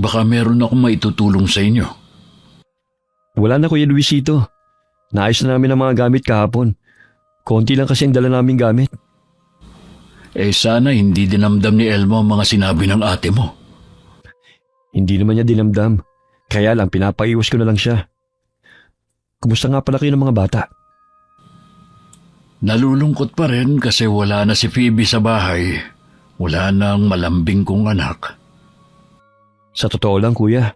A: Baka meron akong maitutulong sa inyo.
D: Wala na Kuya Luisito. Naayos na namin ang mga gamit kahapon. Konti lang kasi ang dala naming gamit.
A: Sana hindi dinamdam ni Elmo ang mga sinabi ng ate mo.
D: Hindi naman niya dinamdam. Kaya lang pinapaiwas ko na lang siya. Kumusta nga pala kayo ng mga bata?
A: Nalulungkot pa rin kasi wala na si Phoebe sa bahay. Wala na ang malambing kong anak.
D: Sa totoo lang kuya,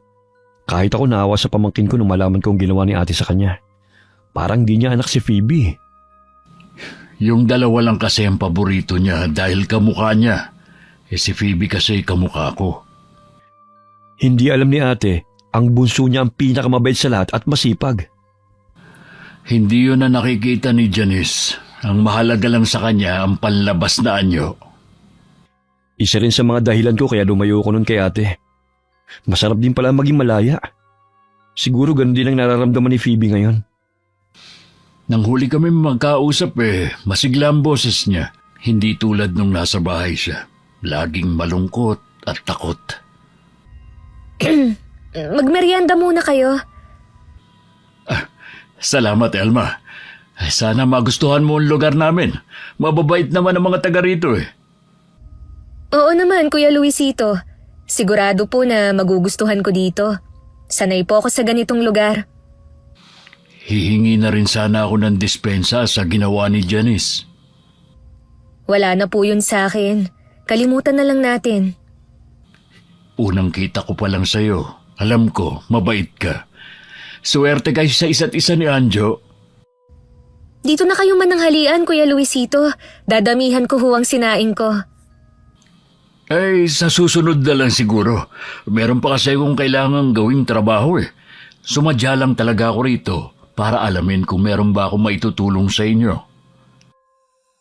D: kahit ako naawa sa pamangkin ko nung malaman kong ginawa ni ate sa kanya. Parang di niya anak si Phoebe.
A: Yung dalawa lang kasi ang paborito niya dahil kamukha niya. Si Phoebe kasi kamukha ko.
D: Hindi alam ni ate, ang bunso niya ang pinakamabait sa lahat at masipag.
A: Hindi yun na nakikita ni Janice. Ang mahalaga lang sa kanya ang panlabas na anyo.
D: Isa rin sa mga dahilan ko kaya lumayo ko nun kay ate. Masarap din pala maging malaya. Siguro ganun din ang nararamdaman ni Phoebe ngayon.
A: Nang huli kami magkausap masigla ang boses niya. Hindi tulad nung nasa bahay siya. Laging malungkot at takot.
C: Magmerienda muna kayo.
A: Salamat, Elma. Sana magustuhan mo ang lugar namin. Mababait naman ang mga taga rito
C: Oo naman, Kuya Luisito. Sigurado po na magugustuhan ko dito. Sanay po ako sa ganitong lugar.
A: Hihingi na rin sana ako ng dispensa sa ginawa ni Janice.
C: Wala na po yun sa akin. Kalimutan na lang natin.
A: Unang kita ko pa lang sa'yo. Alam ko, mabait ka. Swerte kayo sa isa't isa ni Anjo.
C: Dito na kayo mananghalian, Kuya Luisito. Dadamihan ko huwang sinaing ko.
A: Sa susunod na lang siguro. Meron pa kasi akong kailangang gawing trabaho Sumadya lang talaga ako rito para alamin kung meron ba akong maitutulong sa inyo.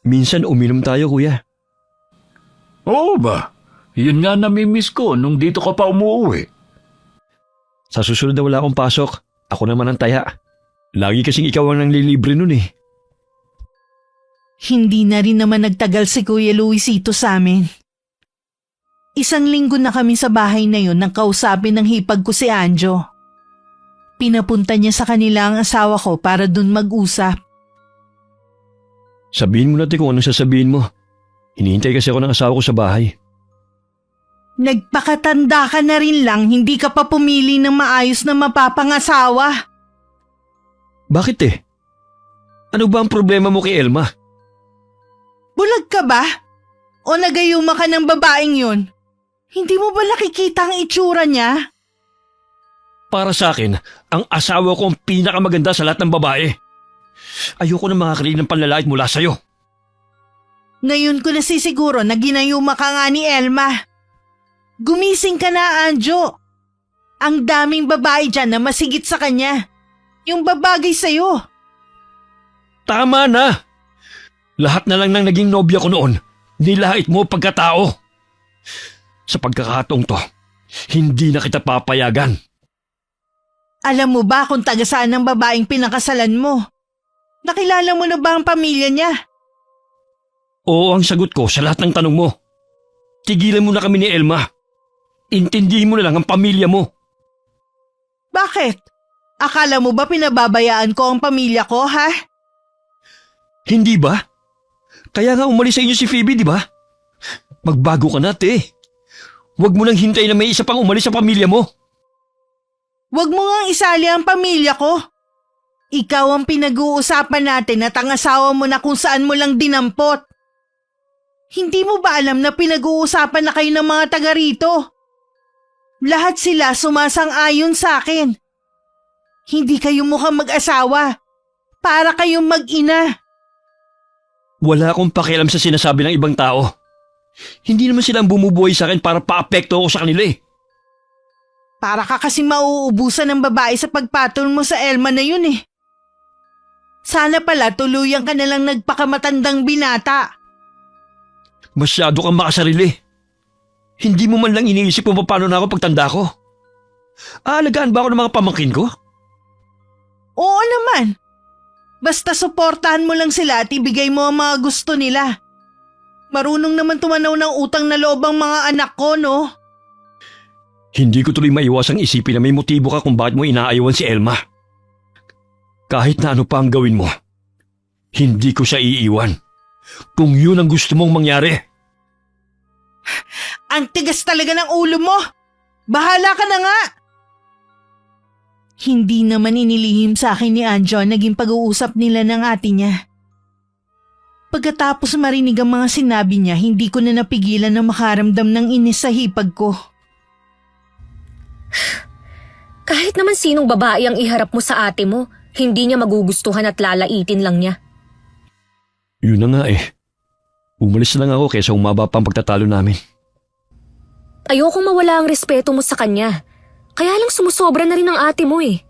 D: Minsan uminom tayo, kuya.
A: Oo ba? Yun nga namimiss ko nung dito ka pa umuwi.
D: Sa susunod na wala akong pasok, ako naman ang taya. Lagi kasing ikaw ang nanglilibre nun
B: Hindi na rin naman nagtagal si Kuya Luisito sa amin. 1 linggo na kami sa bahay na yun nang kausapin ng hipag ko si Anjo. Pinapunta niya sa kanila ang asawa ko para dun mag-usap.
D: Sabihin mo natin kung anong sasabihin mo. Hinihintay kasi ako ng asawa ko sa bahay.
B: Nagpakatanda ka na rin lang, hindi ka pa pumili ng maayos na mapapangasawa.
D: Bakit Ano ba ang problema mo kay Elma?
B: Bulag ka ba? O nagayuma ka ng babaeng yun? Hindi mo ba nakikita ang itsura niya?
D: Para sa akin, ang asawa ko ang pinakamaganda sa lahat ng babae. Ayoko na makakarinig ng panlalait mula sa'yo.
B: Ngayon ko nasisiguro na ginayuma ka nga ni Elma. Gumising ka na, Anjo. Ang daming babae dyan na masigit sa kanya. Yung babagay sa'yo.
D: Tama na! Lahat na lang ng naging nobya ko noon, nilait mo pagkatao. Sa pagkakataong to, hindi na kita papayagan.
B: Alam mo ba kung taga saan ang babaeng pinakasalan mo? Nakilala mo na ba ang pamilya niya?
D: Oo ang sagot ko sa lahat ng tanong mo. Tigilan mo na kami ni Elma. Intindihin mo na lang ang pamilya mo.
B: Bakit? Akala mo ba pinababayaan ko ang pamilya ko, ha?
D: Hindi ba? Kaya nga umalis sa inyo si Phoebe, di ba? Magbago ka na, te. Huwag mo nang hintayin na may isa pang umalis sa pamilya mo.
B: Huwag mo ngang isali ang pamilya ko. Ikaw ang pinag-uusapan natin at ang asawa mo na kung saan mo lang dinampot. Hindi mo ba alam na pinag-uusapan na kayo ng mga taga rito? Lahat sila sumasang-ayon sa akin. Hindi kayo mukhang mag-asawa. Para kayong mag-ina.
D: Wala akong pakialam sa sinasabi ng ibang tao. Hindi naman silang bumubuhay sa akin para paapekto ako sa kanila
B: Para ka kasi mauubusan ng babae sa pagpatol mo sa Elma na yun Sana pala tuluyan ka na lang nagpakamatandang binata.
D: Masyado kang makasarili. Hindi mo man lang iniisip kung paano na ako pagtanda ko. Aalagaan ba ako ng mga pamangkin ko?
B: Oo naman. Basta suportahan mo lang sila at ibigay mo ang mga gusto nila. Marunong naman tumanaw ng utang na loob ang mga anak ko, no?
D: Hindi ko tuloy maiwasang isipin na may motibo ka kung bakit mo inaayawan si Elma. Kahit na ano pa ang gawin mo, hindi ko siya iiwan. Kung yun ang gusto mong mangyari.
B: Ang tigas talaga ng ulo mo! Bahala ka na nga! Hindi naman inilihim sa akin ni Anjo ang naging pag-uusap nila ng ate niya. Pagkatapos marinig ang mga sinabi niya, hindi ko na napigilan na makaramdam ng inis sa hipag ko.
C: Kahit naman sinong babae ang iharap mo sa ate mo, hindi niya magugustuhan at lalaitin lang niya.
D: Yun na nga Umalis na lang ako kaysa umaba pa ang pagtatalo namin.
C: Ayokong mawala ang respeto mo sa kanya. Kaya lang sumusobra na rin ang ate mo eh.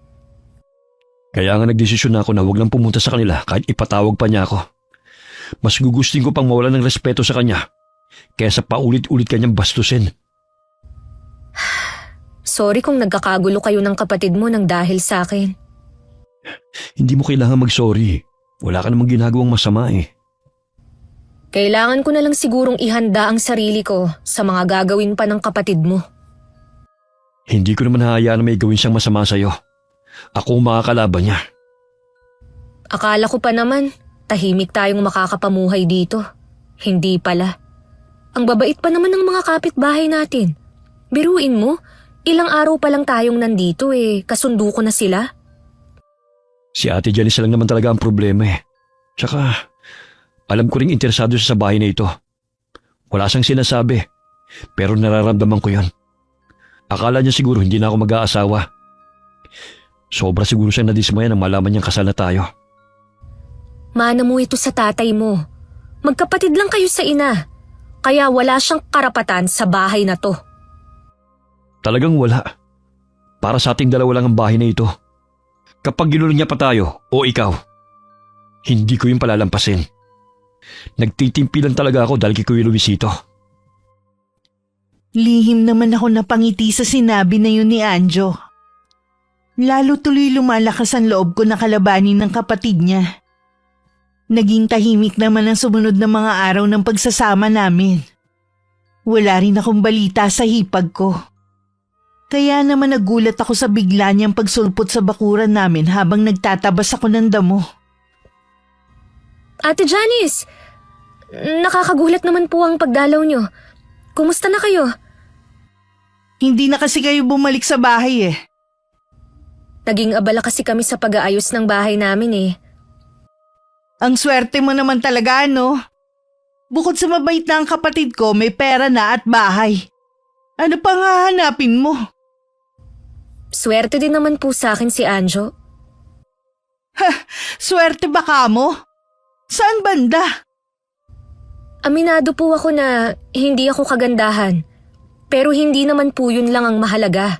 D: Kaya nga nagdesisyon na ako na huwag lang pumunta sa kanila kahit ipatawag pa niya ako. Mas gugustin ko pang mawala ng respeto sa kanya kaysa paulit-ulit kanyang bastusin.
C: Sorry kung nagkakagulo kayo ng kapatid mo nang dahil sa akin.
D: Hindi mo kailangan mag-sorry. Wala ka namang ginagawang masama eh.
C: Kailangan ko na lang sigurong ihanda ang sarili ko sa mga gagawin pa ng kapatid mo.
D: Hindi ko naman hahayaan na may gawin siyang masama sa'yo. Ako ang makakalaban niya.
C: Akala ko pa naman, tahimik tayong makakapamuhay dito. Hindi pala. Ang babait pa naman ng mga kapitbahay natin. Biruin mo, ilang araw pa lang tayong nandito kasundo ko na sila.
D: Si Ate Janice lang naman talaga ang problema eh. Tsaka, alam ko ring interesado siya sa bahay na ito. Wala siyang sinasabi, pero nararamdaman ko yon. Akala niya siguro hindi na ako mag-aasawa. Sobra siguro siyang nadismaya nang malaman niyang kasal na tayo.
C: Mana mo ito sa tatay mo. Magkapatid lang kayo sa ina. Kaya wala siyang karapatan sa bahay na to.
D: Talagang wala. Para sa ating dalawa lang ang bahay na ito. Kapag ginulo niya pa tayo, o ikaw, hindi ko yung palalampasin. Nagtitimpi lang talaga ako dahil kay Kuya Luisito.
B: Lihim naman ako napangiti sa sinabi na yun ni Anjo. Lalo tuloy lumalakas ang loob ko na kalabanin ng kapatid niya. Naging tahimik naman ang sumunod na mga araw ng pagsasama namin. Wala rin akong balita sa hipag ko. Kaya naman nagulat ako sa bigla niyang pagsulpot sa bakuran namin habang nagtatabas ako ng damo.
C: Ate Janice, nakakagulat naman po ang pagdalaw niyo. Kumusta na kayo?
B: Hindi na kasi kayo bumalik sa bahay eh.
C: Naging abala kasi kami sa pag-aayos ng bahay namin eh.
B: Ang swerte mo naman talaga, no? Bukod sa mabait na ang kapatid ko, may pera na at bahay. Ano pang hahanapin mo?
C: Swerte din naman po sa akin si Anjo.
B: Swerte ba ka mo? Saan banda?
C: Aminado po ako na hindi ako kagandahan. Pero hindi naman po yun lang ang mahalaga.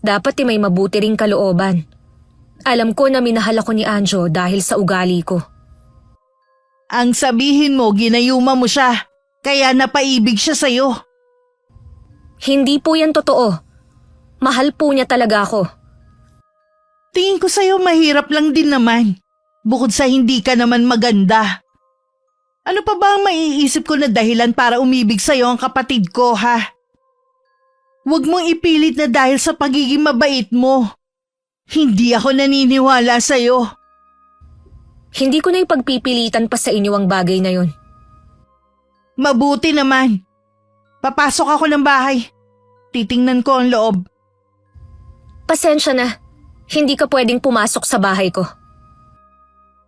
C: Dapat may mabuti ring kalooban. Alam ko na minahal ako ni Anjo dahil sa ugali ko.
B: Ang sabihin mo, ginayuma mo siya. Kaya napaibig siya sa'yo.
C: Hindi po yan totoo. Mahal po niya talaga ako.
B: Tingin ko sa'yo mahirap lang din naman. Bukod sa hindi ka naman maganda. Ano pa ba ang maiisip ko na dahilan para umibig sa'yo ang kapatid ko, ha? Huwag mong ipilit na dahil sa pagiging mabait mo. Hindi ako naniniwala sa'yo.
C: Hindi ko na ipagpipilitan pa sa inyo ang bagay na yon.
B: Mabuti naman. Papasok ako ng bahay. Titingnan ko ang loob.
C: Pasensya na. Hindi ka pwedeng pumasok sa bahay ko.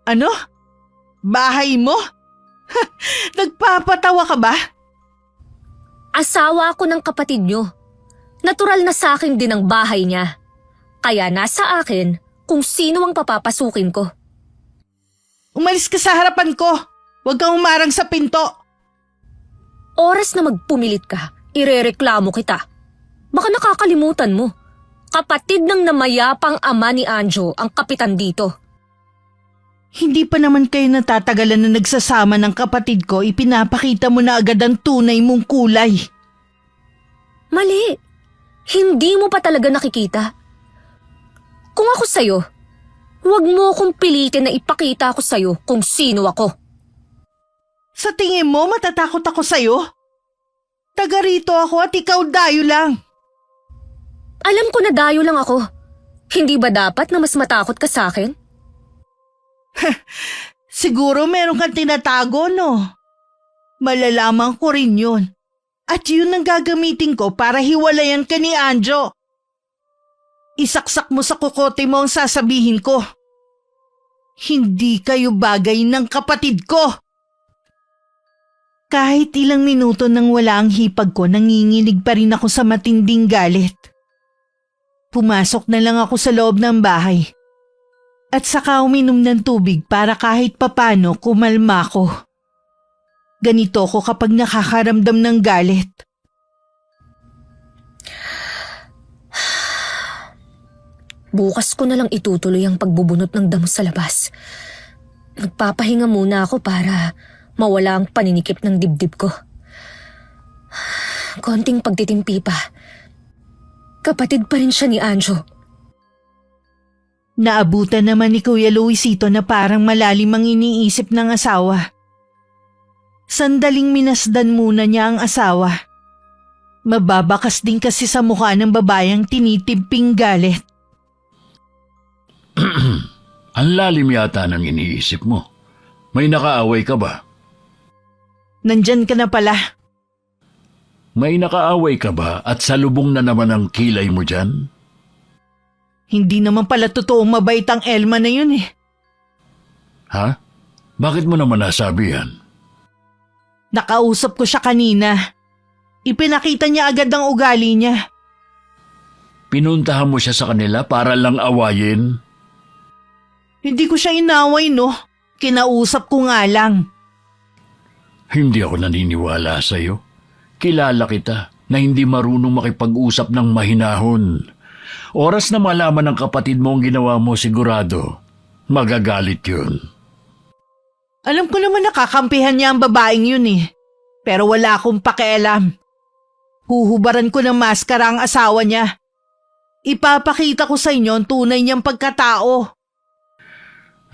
B: Ano? Bahay mo? Nagpapatawa ka ba?
C: Asawa ako ng kapatid nyo. Natural na sa akin din ang bahay niya. Kaya nasa akin kung sino ang papapasukin ko.
B: Umalis ka sa harapan ko. Huwag kang umarang sa pinto.
C: Oras na magpumilit ka, irereklamo kita. Baka nakakalimutan mo. Kapatid ng namayapang ama ni Anjo ang kapitan dito.
B: Hindi pa naman kayo natatagalan na nagsasama ng kapatid ko, ipinapakita mo na agad ang tunay mong kulay.
C: Mali. Hindi mo pa talaga nakikita. Kung ako sa'yo, huwag mo akong pilitin na ipakita ko sa'yo kung sino ako.
B: Sa tingin mo, matatakot ako sa'yo? Taga rito ako at ikaw dayo lang.
C: Alam ko na dayo lang ako. Hindi ba dapat na mas matakot ka sa akin?
B: Siguro meron kang tinatago, no? Malalaman ko rin yun. At yun ang gagamitin ko para hiwalayan ka ni Anjo. Isaksak mo sa kokote mo ang sasabihin ko. Hindi kayo bagay ng kapatid ko. Kahit ilang minuto nang wala ang hipag ko, nanginginig pa rin ako sa matinding galit. Pumasok na lang ako sa loob ng bahay. At saka uminom ng tubig para kahit papano kumalma ko. Ganito ko kapag nakakaramdam ng galit.
C: Bukas ko na lang itutuloy ang pagbubunot ng damo sa labas. Nagpapahinga muna ako para mawala ang paninikip ng dibdib ko. Konting pagtitimpi pa. Kapatid pa rin siya ni Anjo.
B: Naabutan naman ni Kuya Luisito na parang malalim ang iniisip ng asawa. Sandaling minasdan muna niya ang asawa. Mababakas din kasi sa mukha ng babayang tinitimping galit.
A: Ang lalim yata ng iniisip mo. May nakaaway ka ba?
B: Nandyan ka na pala.
A: May nakaaway ka ba at salubong na naman ang kilay mo dyan?
B: Hindi naman pala totoong mabait ang Elma na yun eh.
A: Ha? Bakit mo naman nasabi yan?
B: Nakausap ko siya kanina. Ipinakita niya agad ang ugali niya.
A: Pinuntahan mo siya sa kanila para lang awayin?
B: Hindi ko siya inaway, no? Kinausap ko nga lang.
A: Hindi ako naniniwala sa'yo. Kilala kita na hindi marunong makipag-usap ng mahinahon. Oras na malaman ng kapatid mo ang ginawa mo, sigurado magagalit yun.
B: Alam ko naman nakakampihan niya ang babaeng yun eh. Pero wala akong pakialam. Huhubaran ko ng maskara ang asawa niya. Ipapakita ko sa inyo ang tunay niyang pagkatao.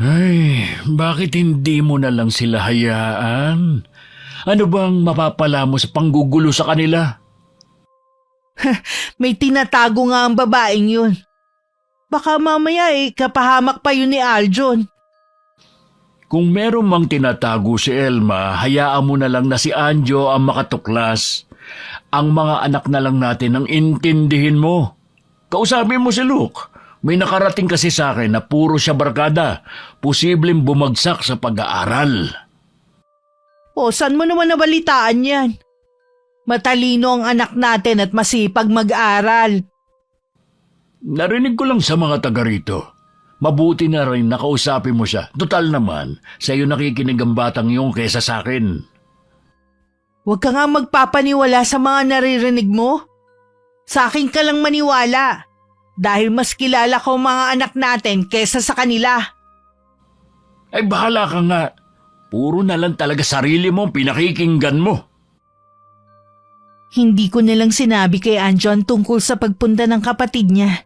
A: Ay, bakit hindi mo na lang sila hayaan? Ano bang mapapala mo sa panggugulo sa kanila?
B: May tinatago nga ang babaeng yun. Baka mamaya kapahamak pa yun ni Aljon.
A: Kung meron mang tinatago si Elma, hayaan mo na lang na si Anjo ang makatuklas. Ang mga anak na lang natin ang intindihin mo. Kausapin mo si Luke. May nakarating kasi sa akin na puro siya barkada. Posibleng bumagsak sa pag-aaral.
B: O saan mo naman nabalitaan yan? Matalino ang anak natin at masipag mag-aral.
A: Narinig ko lang sa mga taga rito. Mabuti na rin nakausapin mo siya. Total naman, sa iyo nakikinig ang batang yung kesa sa akin.
B: Huwag ka nga magpapaniwala sa mga naririnig mo. Sa akin ka lang maniwala. Dahil mas kilala ko ang mga anak natin kesa sa kanila.
A: Ay bahala ka nga. Puro na lang talaga sarili mo ang pinakikinggan mo.
B: Hindi ko nilang sinabi kay Anjon tungkol sa pagpunta ng kapatid niya.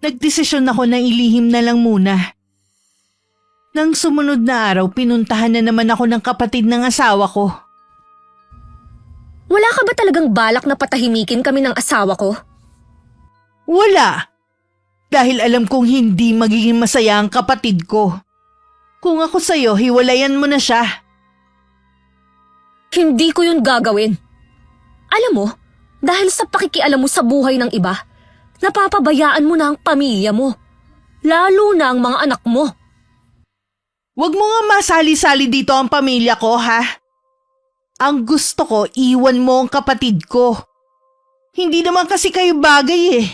B: Nagdesisyon ako na ilihim na lang muna. Nang sumunod na araw, pinuntahan na naman ako ng kapatid ng asawa ko.
C: Wala ka ba talagang balak na patahimikin kami ng asawa ko?
B: Wala. Dahil alam kong hindi magiging masaya ang kapatid ko. Kung ako sa'yo, hiwalayan mo na siya.
C: Hindi ko yun gagawin. Alam mo, dahil sa pakikialam mo sa buhay ng iba, napapabayaan mo na ang pamilya mo. Lalo na ang mga anak mo.
B: Huwag mo nga masali-sali dito ang pamilya ko, ha? Ang gusto ko, iwan mo ang kapatid ko. Hindi naman kasi kayo bagay eh.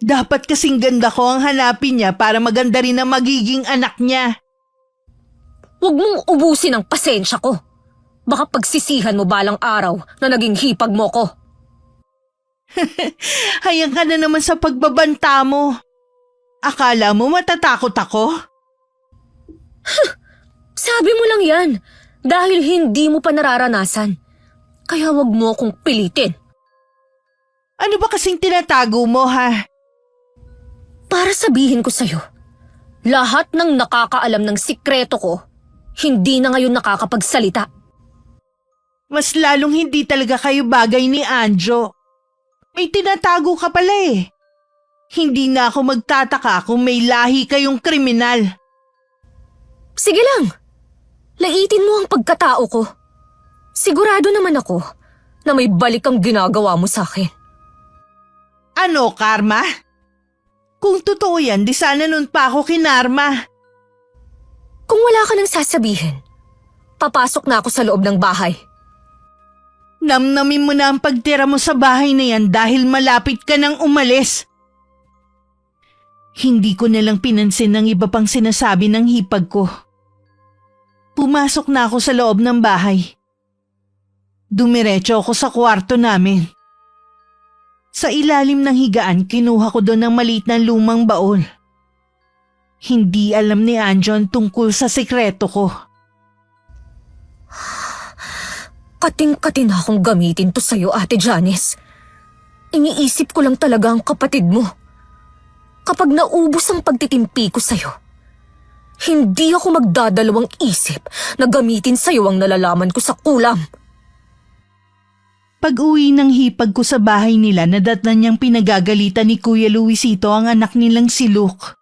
B: Dapat kasing ganda ko ang hanapin niya para maganda rin ang magiging anak niya.
C: Huwag mong ubusin ang pasensya ko. Baka pagsisihan mo balang araw na naging hipag mo ko.
B: Hayang ka na naman sa pagbabanta mo. Akala mo matatakot ako?
C: Sabi mo lang yan dahil hindi mo pa nararanasan. Kaya huwag mo akong pilitin.
B: Ano ba kasing tinatago mo, ha?
C: Para sabihin ko sa'yo, lahat ng nakakaalam ng sikreto ko, hindi na ngayon nakakapagsalita.
B: Mas lalong hindi talaga kayo bagay ni Anjo. May tinatago ka pala eh. Hindi na ako magtataka kung may lahi kayong kriminal.
C: Sige lang, laitin mo ang pagkatao ko. Sigurado naman ako na may balik ang ginagawa mo sa akin.
B: Ano, Karma? Kung totoo yan, di sana nun pa ako kinarma.
C: Kung wala ka nang sasabihin, papasok na ako sa loob ng bahay.
B: Namnamin mo na ang pagtira mo sa bahay na yan dahil malapit ka nang umalis. Hindi ko nalang pinansin ang iba pang sinasabi ng hipag ko. Pumasok na ako sa loob ng bahay. Dumiretso ako sa kwarto namin. Sa ilalim ng higaan, kinuha ko doon ng maliit na lumang baon. Hindi alam ni Anjon tungkol sa sikreto ko.
C: Kating-kati na akong gamitin to sa'yo, Ate Janice. Iniisip ko lang talaga ang kapatid mo. Kapag naubos ang pagtitimpi ko sa'yo, hindi ako magdadalawang isip na gamitin sa'yo ang nalalaman ko sa kulam.
B: Pag-uwi ng hipag ko sa bahay nila, nadatnan niyang pinagagalitan ni Kuya Luisito ang anak nilang si Luke.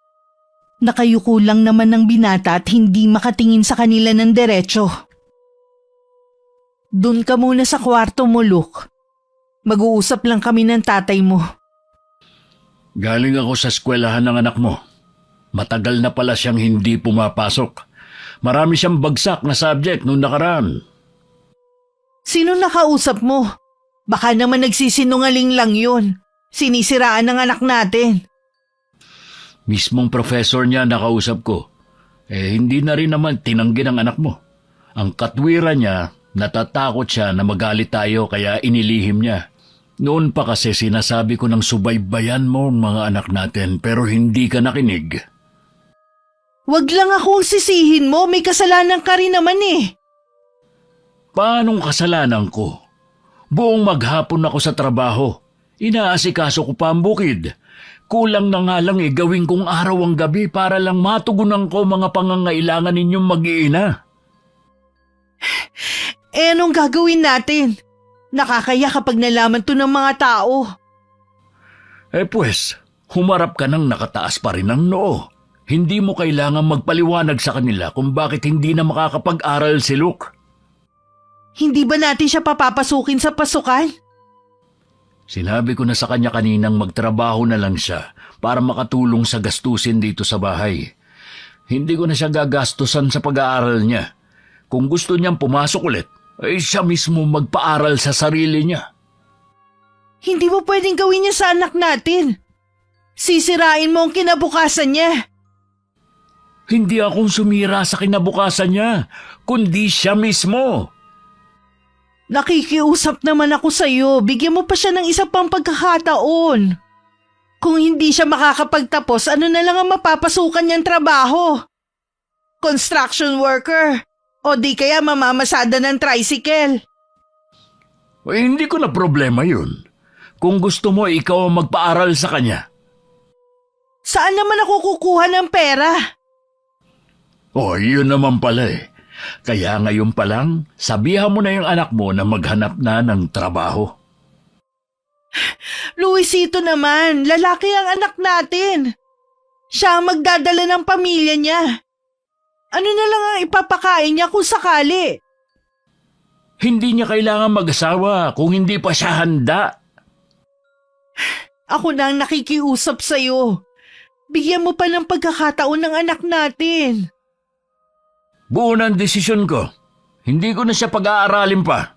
B: Nakayuko lang naman ng binata at hindi makatingin sa kanila ng diretsyo. Doon ka muna sa kwarto mo, Luke. Mag-uusap lang kami ng tatay mo.
A: Galing ako sa eskwelahan ng anak mo. Matagal na pala siyang hindi pumapasok. Marami siyang bagsak na subject noong nakaraan.
B: Sino nakausap mo? Baka naman nagsisinungaling lang yun. Sinisiraan ng anak natin.
A: Mismong professor niya nakausap ko. Hindi na rin naman tinanggi ng anak mo. Ang katwiran niya, natatakot siya na magalit tayo kaya inilihim niya. Noon pa kasi sinasabi ko ng subaybayan mo ang mga anak natin pero hindi ka nakinig.
B: Wag lang akong sisihin mo, may kasalanan ka rin naman eh.
A: Paanong kasalanan ko? Buong maghapon ako sa trabaho. Inaasikaso ko pa ang bukid. Kulang na nga lang gawin kong araw ang gabi para lang matugunan ko mga pangangailangan ninyong mag-iina.
B: Anong gagawin natin? Nakakaya kapag nalaman to ng mga tao.
A: Pues, humarap ka ng nakataas pa rin ng noo. Hindi mo kailangan magpaliwanag sa kanila kung bakit hindi na makakapag-aral si Luke.
B: Hindi ba natin siya papapasukin sa pasukan?
A: Sinabi ko na sa kanya kaninang magtrabaho na lang siya para makatulong sa gastusin dito sa bahay. Hindi ko na siya gagastusan sa pag-aaral niya. Kung gusto niyang pumasok ulit, ay siya mismo magpaaral sa sarili niya.
B: Hindi mo pwedeng gawin niya sa anak natin. Sisirain mo ang kinabukasan niya.
A: Hindi akong sumira sa kinabukasan niya, kundi siya mismo.
B: Nakikiusap naman ako sa iyo. Bigyan mo pa siya ng isa pang pagkakataon. Kung hindi siya makakapagtapos, ano na lang ang mapapasukan niyang trabaho? Construction worker. O di kaya mamamasada ng tricycle.
A: Hindi ko na problema yun. Kung gusto mo, ikaw ang magpaaral sa kanya.
B: Saan naman ako kukuha ng pera?
A: Yun naman pala eh. Kaya ngayon pa lang, sabihan mo na yung anak mo na maghanap na ng trabaho.
B: Luisito naman, lalaki ang anak natin. Siya ang magdadala ng pamilya niya. Ano na lang ang ipapakain niya kung sakali?
A: Hindi niya kailangan mag-asawa kung hindi pa siya handa.
B: Ako na ang nakikiusap sa'yo. Bigyan mo pa ng pagkakataon ng anak natin.
A: Buo na ang desisyon ko. Hindi ko na siya pag-aaralin pa.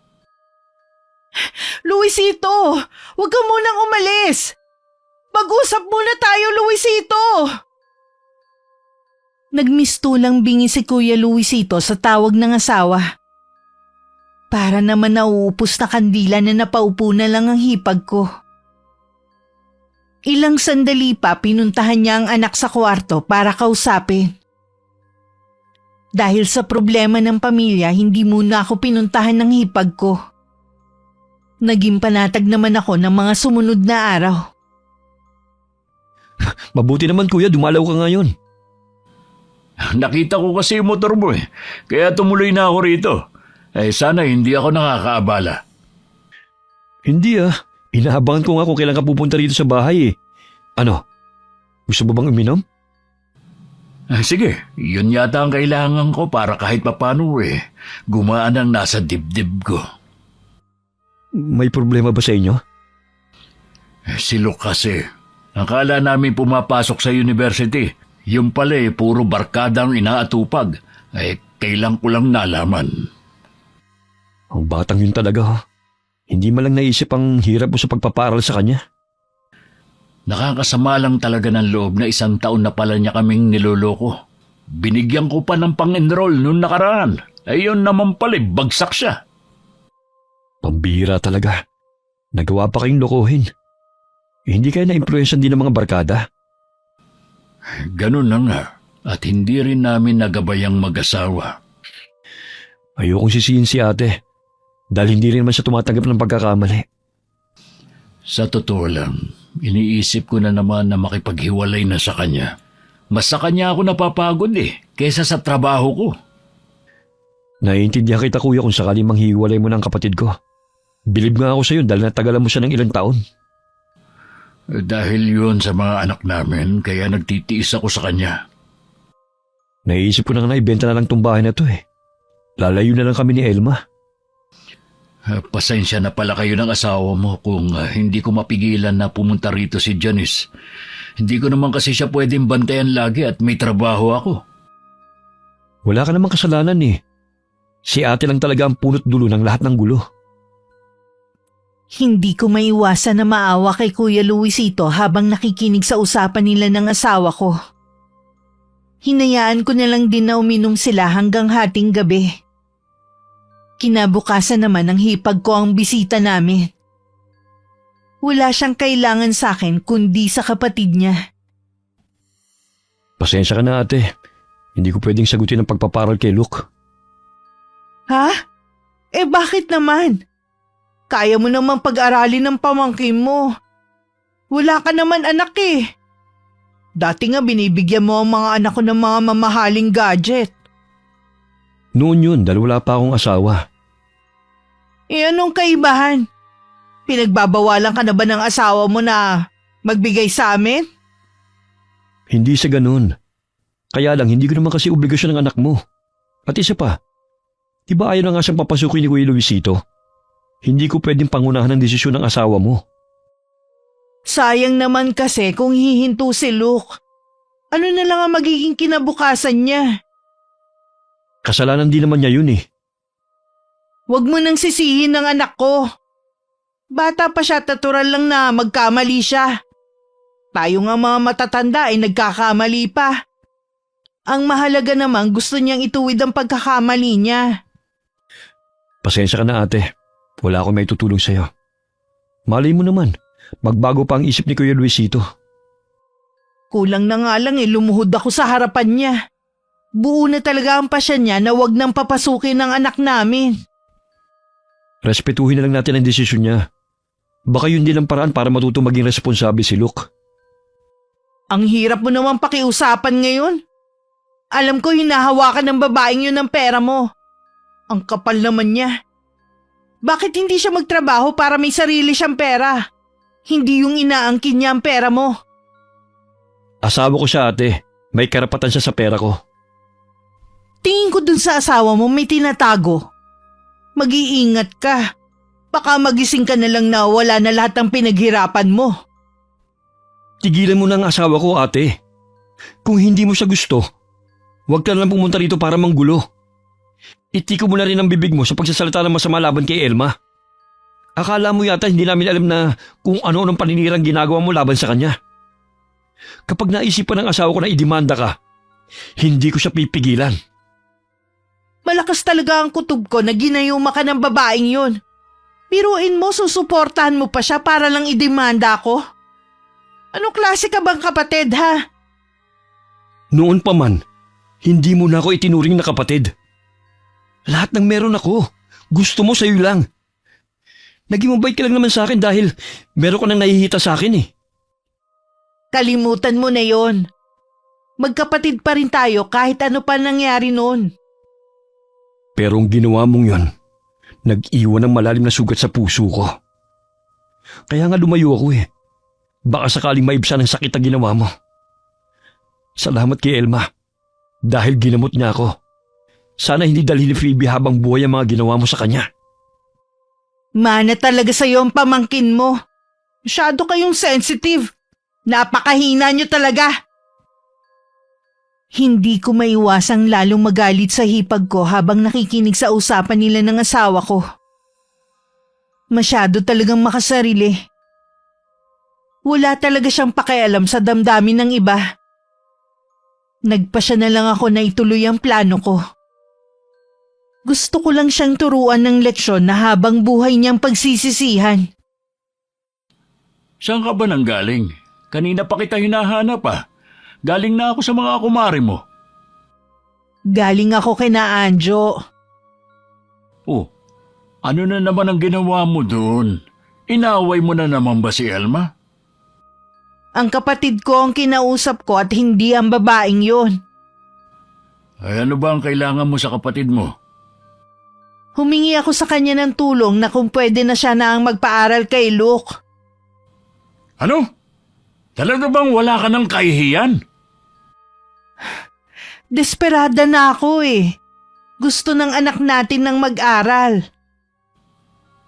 B: Luisito, huwag ka munang umalis. Mag-usap muna tayo, Luisito. Nagmistulang bingi si Kuya Luisito sa tawag ng asawa. Para naman nauupos na kandila na napaupo na lang ang hipag ko. Ilang sandali pa pinuntahan niya ang anak sa kwarto para kausapin. Dahil sa problema ng pamilya, hindi muna ako pinuntahan ng hipag ko. Naging panatag naman ako ng mga sumunod na araw.
D: Mabuti naman kuya, dumalaw ka ngayon.
A: Nakita ko kasi yung motor mo eh. Kaya tumuloy na ako rito. Sana hindi ako nakakaabala.
D: Hindi Inaabangan ko nga kung kailan ka pupunta rito sa bahay eh. Ano? Gusto mo bang uminom?
A: Sige, yun yata ang kailangan ko para kahit papano gumaan ang nasa dibdib ko.
D: May problema ba sa inyo?
A: Si Luke kasi, akala namin pumapasok sa university. Yung pala puro barkada ang inaatupag. Kailan ko lang nalaman.
D: Ang batang yun talaga Hindi man lang naisip ang hirap mo sa pagpaparal sa kanya.
A: Nakakasama lang talaga ng loob na 1 taon na pala niya kaming niloloko. Binigyan ko pa ng pang-enroll noong nakaraan. Ayun naman pala, bagsak siya.
D: Pambihira talaga. Nagawa pa kayong lokohin. Hindi kaya na-influensyan din ng mga barkada?
A: Ganun na nga. At hindi rin namin nagabayang mag-asawa.
D: Ayokong sisihin si ate dahil hindi rin man siya tumatanggap ng pagkakamali.
A: Sa totoo lang, iniisip ko na naman na makipaghiwalay na sa kanya. Mas sa kanya ako napapagod kaysa sa trabaho ko.
D: Naiintindihan kita kuya kung sakali manghiwalay mo ng kapatid ko. Bilib nga ako sa iyo dahil natagalan mo siya ng ilang taon.
A: Dahil yun sa mga anak namin, kaya nagtitiis ako sa kanya.
D: Naiisip ko na nga ibenta na lang tong bahay na to Lalayo na lang kami ni Elma.
A: Pasensya na pala kayo ng asawa mo kung hindi ko mapigilan na pumunta rito si Janice. Hindi ko naman kasi siya pwedeng bantayan lagi at may trabaho ako.
D: Wala ka namang kasalanan Si ate lang talaga ang punot dulo ng lahat ng gulo.
B: Hindi ko maiwasan na maawa kay Kuya Luisito habang nakikinig sa usapan nila ng asawa ko. Hinayaan ko na lang din na uminom sila hanggang hating gabi. Kinabukasan naman ng hipag ko ang bisita namin. Wala siyang kailangan sa akin kundi sa kapatid niya.
D: Pasensya ka na ate. Hindi ko pwedeng sagutin ang pagpaparal kay Luke.
B: Ha? Bakit naman? Kaya mo naman pag-aralin ng pamangkin mo. Wala ka naman anak Dati nga binibigyan mo ang mga anak ko ng mga mamahaling gadget.
D: Noon yun dahil wala pa akong asawa.
B: Anong kaibahan? Pinagbabawalan ka na ba ng asawa mo na magbigay sa amin?
D: Hindi sa ganun. Kaya lang hindi ko naman kasi obligasyon ng anak mo. At isa pa, diba ayaw na nga siyang papasukin ni Kuya Luisito? Hindi ko pwedeng pangunahan ng desisyon ng asawa mo.
B: Sayang naman kasi kung hihinto si Luke. Ano na lang ang magiging kinabukasan niya?
D: Kasalanan din naman niya yun
B: Huwag mo nang sisihin ng anak ko. Bata pa siya, natural lang na magkamali siya. Tayo nga mga matatanda ay nagkakamali pa. Ang mahalaga naman gusto niyang ituwid ang pagkakamali niya.
D: Pasensya ka na ate. Wala akong may tutulong sa'yo. Malay mo naman, magbago pa ang isip ni Kuya Luisito.
B: Kulang na nga lang lumuhod ako sa harapan niya. Buo na talaga ang pasya niya na wag nang papasukin ng anak namin.
D: Respetuhin na lang natin ang desisyon niya. Baka yun din ang paraan para matutong maging responsable si Luke.
B: Ang hirap mo naman pakiusapan ngayon. Alam ko hinahawakan ng babaeng yun ng pera mo. Ang kapal naman niya. Bakit hindi siya magtrabaho para may sarili siyang pera? Hindi yung inaangkin niya ang pera mo.
D: Asawa ko siya ate. May karapatan siya sa pera ko.
B: Tingin ko dun sa asawa mo may tinatago. Mag-iingat ka. Baka magising ka na lang na wala na lahat ng pinaghirapan mo.
D: Tigilan mo na ang asawa ko ate. Kung hindi mo siya gusto, huwag ka na lang pumunta rito para manggulo. Itiko mo na rin ang bibig mo sa pagsasalita ng masama laban kay Elma. Akala mo yata hindi namin alam na kung ano-anong paninirang ginagawa mo laban sa kanya. Kapag naisipan ng asawa ko na idemanda ka, hindi ko siya pipigilan.
B: Malakas talaga ang kutob ko na ginayuma ka ng babaeng yun. Biruin mo, susuportahan mo pa siya para lang idemanda ako? Anong klase ka bang kapatid, ha?
D: Noon pa man, hindi mo na ako itinuring na kapatid. Lahat ng meron ako, gusto mo sa'yo lang. Naging mabait ka lang naman sa akin dahil meron ka nang nahihita sa akin
B: Kalimutan mo na yon. Magkapatid pa rin tayo kahit ano pa nangyari noon.
D: Pero ang ginawa mong yon, nag-iwan ng malalim na sugat sa puso ko. Kaya nga lumayo ako Baka sakaling maibsan ang sakit na ginawa mo. Salamat kay Elma. Dahil ginamot niya ako. Sana hindi dalhin ni Phoebe habang buhay ang mga ginawa mo sa kanya.
B: Mana talaga sa'yo ang pamangkin mo. Masyado kayong sensitive. Napakahina niyo talaga. Hindi ko maiwasang lalong magalit sa hipag ko habang nakikinig sa usapan nila ng asawa ko. Masyado talagang makasarili. Wala talaga siyang pakialam sa damdamin ng iba. Nagpasya na lang ako na ituloy ang plano ko. Gusto ko lang siyang turuan ng leksyon na habang buhay niyang pagsisisihan.
A: Saan ka ba nanggaling? Kanina pa kita hinahanap ah. Galing na ako sa mga kumari mo.
B: Galing ako kina Anjo.
A: Oh, ano na naman ang ginawa mo doon? Inaway mo na naman ba si Elma?
B: Ang kapatid ko ang kinausap ko at hindi ang babaeng yun.
A: Ay ano ba ang kailangan mo sa kapatid mo?
B: Humingi ako sa kanya ng tulong na kung pwede na siya na ang magpaaral kay Luke.
A: Ano? Talaga bang wala ka ng kahihiyan?
B: Desperada na ako eh. Gusto ng anak natin ng mag-aral.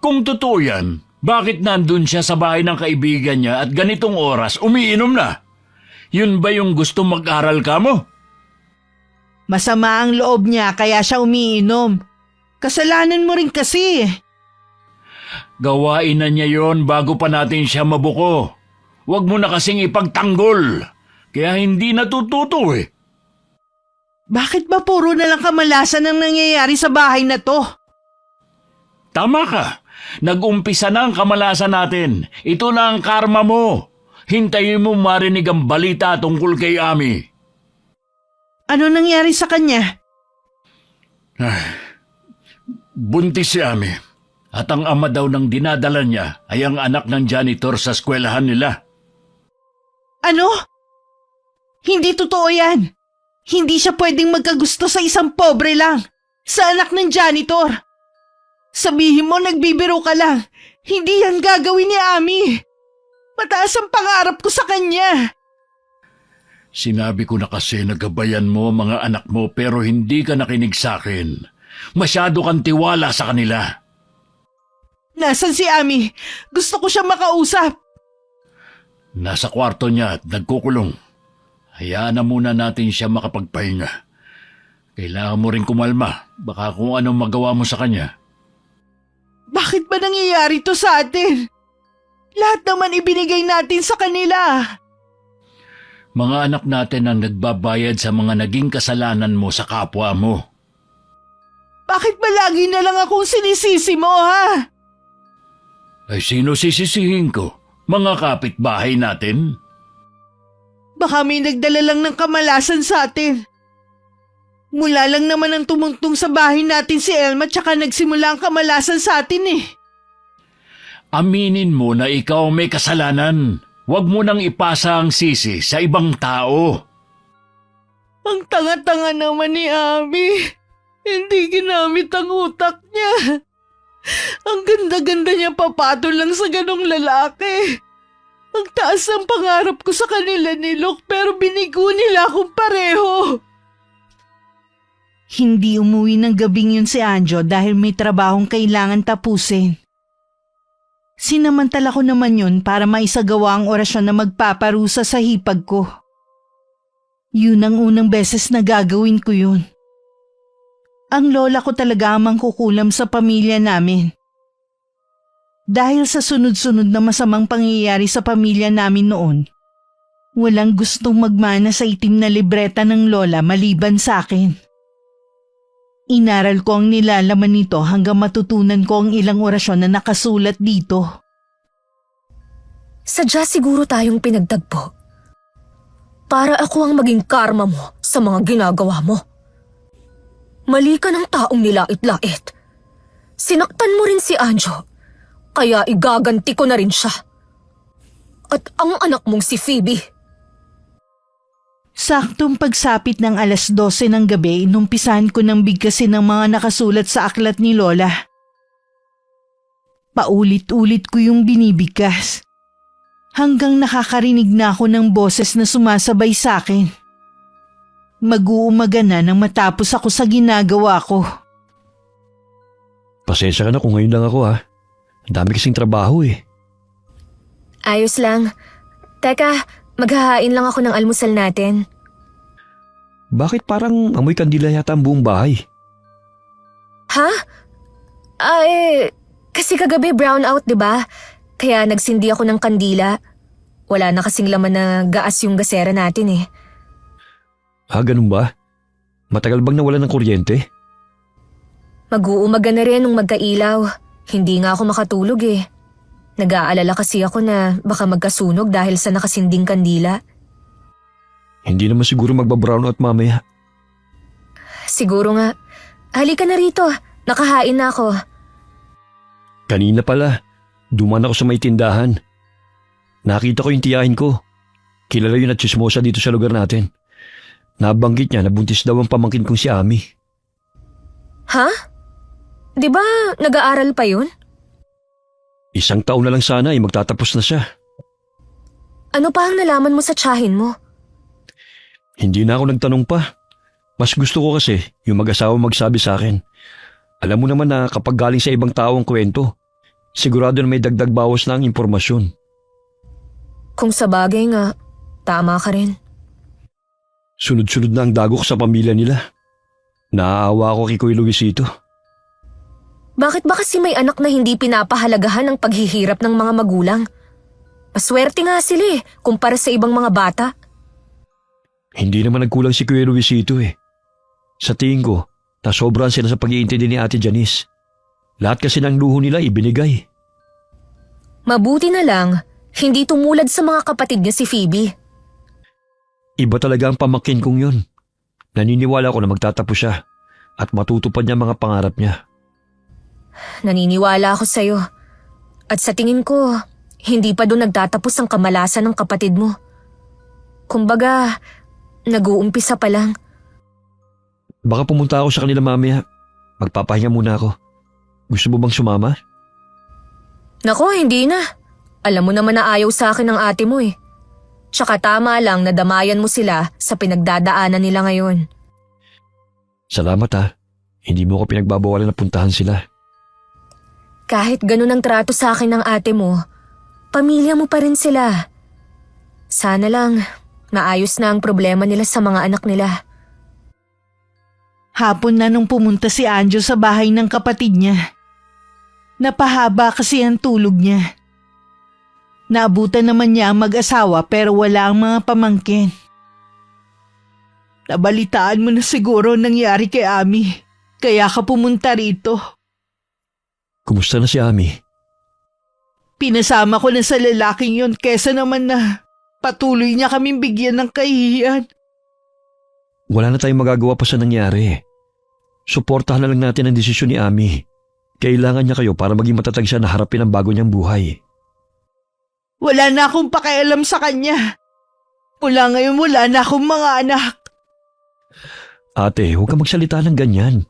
A: Kung totoo yan, bakit nandun siya sa bahay ng kaibigan niya at ganitong oras umiinom na? Yun ba yung gusto mag-aral ka mo?
B: Masama ang loob niya kaya siya umiinom. Kasalanan mo rin kasi.
A: Gawain na niya yon bago pa natin siya mabuko. Huwag mo na kasing ipagtanggol. Kaya hindi natututo eh.
B: Bakit ba puro na lang kamalasan ang nangyayari sa bahay na to?
A: Tama ka. Nag-umpisa na ang kamalasan natin. Ito na ang karma mo. Hintayin mo marinig ang balita tungkol kay Ami.
B: Ano nangyari sa kanya?
A: Buntis si Ami. At ang ama daw ng dinadala niya ay ang anak ng janitor sa eskwelahan nila.
B: Ano? Hindi totoo yan. Hindi siya pwedeng magkagusto sa isang pobre lang. Sa anak ng janitor. Sabihin mo nagbibiro ka lang. Hindi yan gagawin ni Ami. Mataas ang pangarap ko sa kanya.
A: Sinabi ko na kasi nagabayan mo mga anak mo pero hindi ka nakinig sa akin. Masyado kang tiwala sa kanila.
B: Nasaan si Ami? Gusto ko siya makausap.
A: Nasa kwarto niya at nagkukulong. Hayaan na muna natin siya makapagpahinga. Kailangan mo rin kumalma. Baka kung anong magawa mo sa kanya.
B: Bakit ba nangyayari to sa atin? Lahat naman ibinigay natin sa kanila.
A: Mga anak natin ang nagbabayad sa mga naging kasalanan mo sa kapwa mo.
B: Bakit ba lagi na lang akong sinisisi mo, ha?
A: Ay sino sisisihin ko? Mga kapitbahay natin?
B: Baka may nagdala lang ng kamalasan sa atin. Mula lang naman ang tumungtong sa bahay natin si Elma tsaka nagsimula ang kamalasan sa atin eh.
A: Aminin mo na ikaw may kasalanan. Huwag mo nang ipasa ang sisi sa ibang tao.
B: Ang tanga-tanga naman ni Ami. Hindi ginamit ang utak niya. Ang ganda-ganda niya papatol lang sa ganong lalaki. Ang taas ang pangarap ko sa kanila ni Luke pero binigo nila akong pareho. Hindi umuwi ng gabing yun si Anjo dahil may trabahong kailangan tapusin. Sinamantala ko naman yun para maisagawa ang orasyon na magpaparusa sa hipag ko. Yun ang unang beses na gagawin ko yun. Ang lola ko talaga ang mangkukulam sa pamilya namin. Dahil sa sunod-sunod na masamang pangyayari sa pamilya namin noon, walang gustong magmana sa itim na libreta ng lola maliban sa akin. Inaral ko ang nilalaman nito hanggang matutunan ko ang ilang orasyon na nakasulat dito.
C: Sadya siguro tayong pinagtagpo. Para ako ang maging karma mo sa mga ginagawa mo. Mali ka ng taong nilait-lait. Sinaktan mo rin si Anjo, kaya igaganti ko na rin siya. At ang anak mong si Phoebe.
B: Saktong pagsapit ng 12:00 ng gabi, inumpisahan ko ng bigkasin ng mga nakasulat sa aklat ni Lola. Paulit-ulit ko yung binibigkas. Hanggang nakakarinig na ako ng boses na sumasabay sa akin. Mag-uumaga na nang matapos ako sa ginagawa ko.
D: Pasensya ka na kung ngayon lang ako ha. Ang dami kasing trabaho eh.
C: Ayos lang. Teka, maghahain lang ako ng almusal natin.
D: Bakit parang amoy kandila yata ang buong bahay?
C: Ha? Kasi kagabi brownout, di ba? Kaya nagsindi ako ng kandila. Wala na kasing laman na gaas yung gasera natin eh.
D: Ganun ba? Matagal bang nawala ng kuryente?
C: Mag-uumaga na rin nung magkailaw. Hindi nga ako makatulog eh. Nag-aalala kasi ako na baka magkasunog dahil sa nakasinding kandila.
D: Hindi naman siguro magbabrown out mamaya.
C: Siguro nga. Halika na rito. Nakahain na ako.
D: Kanina pala, duman ako sa may tindahan. Nakita ko yung tiyahin ko. Kilala yun at chismosa dito sa lugar natin. Nabanggit niya na buntis daw ang pamangkin kong si Ami.
C: Ha? Di ba nag-aaral pa yun?
D: 1 taon na lang sana ay magtatapos na siya.
C: Ano pa ang nalaman mo sa tiyahin mo?
D: Hindi na ako nagtanong pa. Mas gusto ko kasi yung mag-asawa magsabi sa akin. Alam mo naman na kapag galing sa ibang tao ang kwento, sigurado na may dagdag bawas na ang impormasyon.
C: Kung sa bagay nga, tama ka rin.
D: Sunod-sunod na ang dagok sa pamilya nila. Naaawa ako kay Kuya Luisito.
C: Bakit ba kasi may anak na hindi pinapahalagahan ang paghihirap ng mga magulang? Maswerte nga sila kumpara sa ibang mga bata.
D: Hindi naman nagkulang si Kuya Luisito eh. Sa tingin ko, nasobrahan sila sa pag-iintindi ni Ate Janice. Lahat kasi ng luho nila ibinigay.
C: Mabuti na lang, hindi tumulad sa mga kapatid niya si Phoebe.
D: Iba talaga ang pamangkin kong yun. Naniniwala ko na magtatapos siya at matutupad niya ang mga pangarap niya.
C: Naniniwala ako sa'yo. At sa tingin ko, hindi pa doon nagtatapos ang kamalasan ng kapatid mo. Kumbaga, nag-uumpisa pa lang.
D: Baka pumunta ako sa kanila mamaya. Magpapahinga muna ako. Gusto mo bang sumama?
C: Nako, hindi na. Alam mo naman na ayaw sa akin ng ate mo . Tsaka tama lang na damayan mo sila sa pinagdadaanan nila ngayon.
D: Salamat ha. Hindi mo ko pinagbabawalan na puntahan sila.
C: Kahit ganun ang trato sa akin ng ate mo, pamilya mo pa rin sila. Sana lang, maayos na ang problema nila sa mga anak nila.
B: Hapon na nung pumunta si Anjo sa bahay ng kapatid niya. Napahaba kasi ang tulog niya. Naabutan naman niya ang mag-asawa pero wala ang mga pamangkin. Nabalitaan mo na siguro nangyari kay Ami, kaya ka pumunta rito.
D: Kumusta na si Ami?
B: Pinasama ko na sa lalaking yon kesa naman na patuloy niya kaming bigyan ng kahihiyan.
D: Wala na tayong magagawa pa sa nangyari. Suportahan na lang natin ang desisyon ni Ami. Kailangan niya kayo para maging matatag siya na harapin ang bago niyang buhay.
B: Wala na akong pakialam sa kanya. Mula ngayon wala na akong mga anak.
D: Ate, huwag ka magsalita ng ganyan.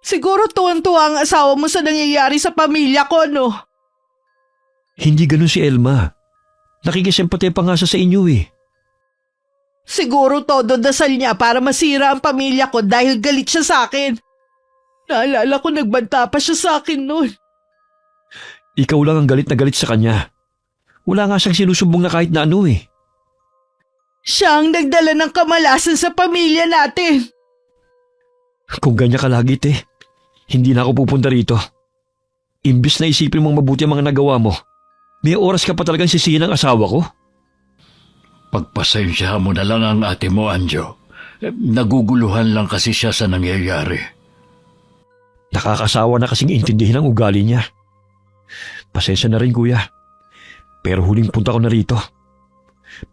B: Siguro tuwan-tuwa ang asawa mo sa nangyayari sa pamilya ko, no?
D: Hindi ganun si Elma. Nakikisimpatya pa nga sa inyo eh.
B: Siguro todo dasal niya para masira ang pamilya ko dahil galit siya sa akin. Naalala ko nagbanta pa siya sa akin noon.
D: Ikaw lang ang galit na galit sa kanya. Wala nga siyang sinusumbong na kahit na ano eh.
B: Siya ang nagdala ng kamalasan sa pamilya natin.
D: Kung ganyan ka lagi, hindi na ako pupunta rito. Imbis na isipin mong mabuti ang mga nagawa mo, may oras ka pa talagang sisihin ang asawa ko?
A: Pagpasensya mo na lang ang ate mo, Anjo. Naguguluhan lang kasi siya sa nangyayari.
D: Nakakasawa na kasing intindihin ang ugali niya. Pasensya na rin, kuya. Pero huling punta ko na rito.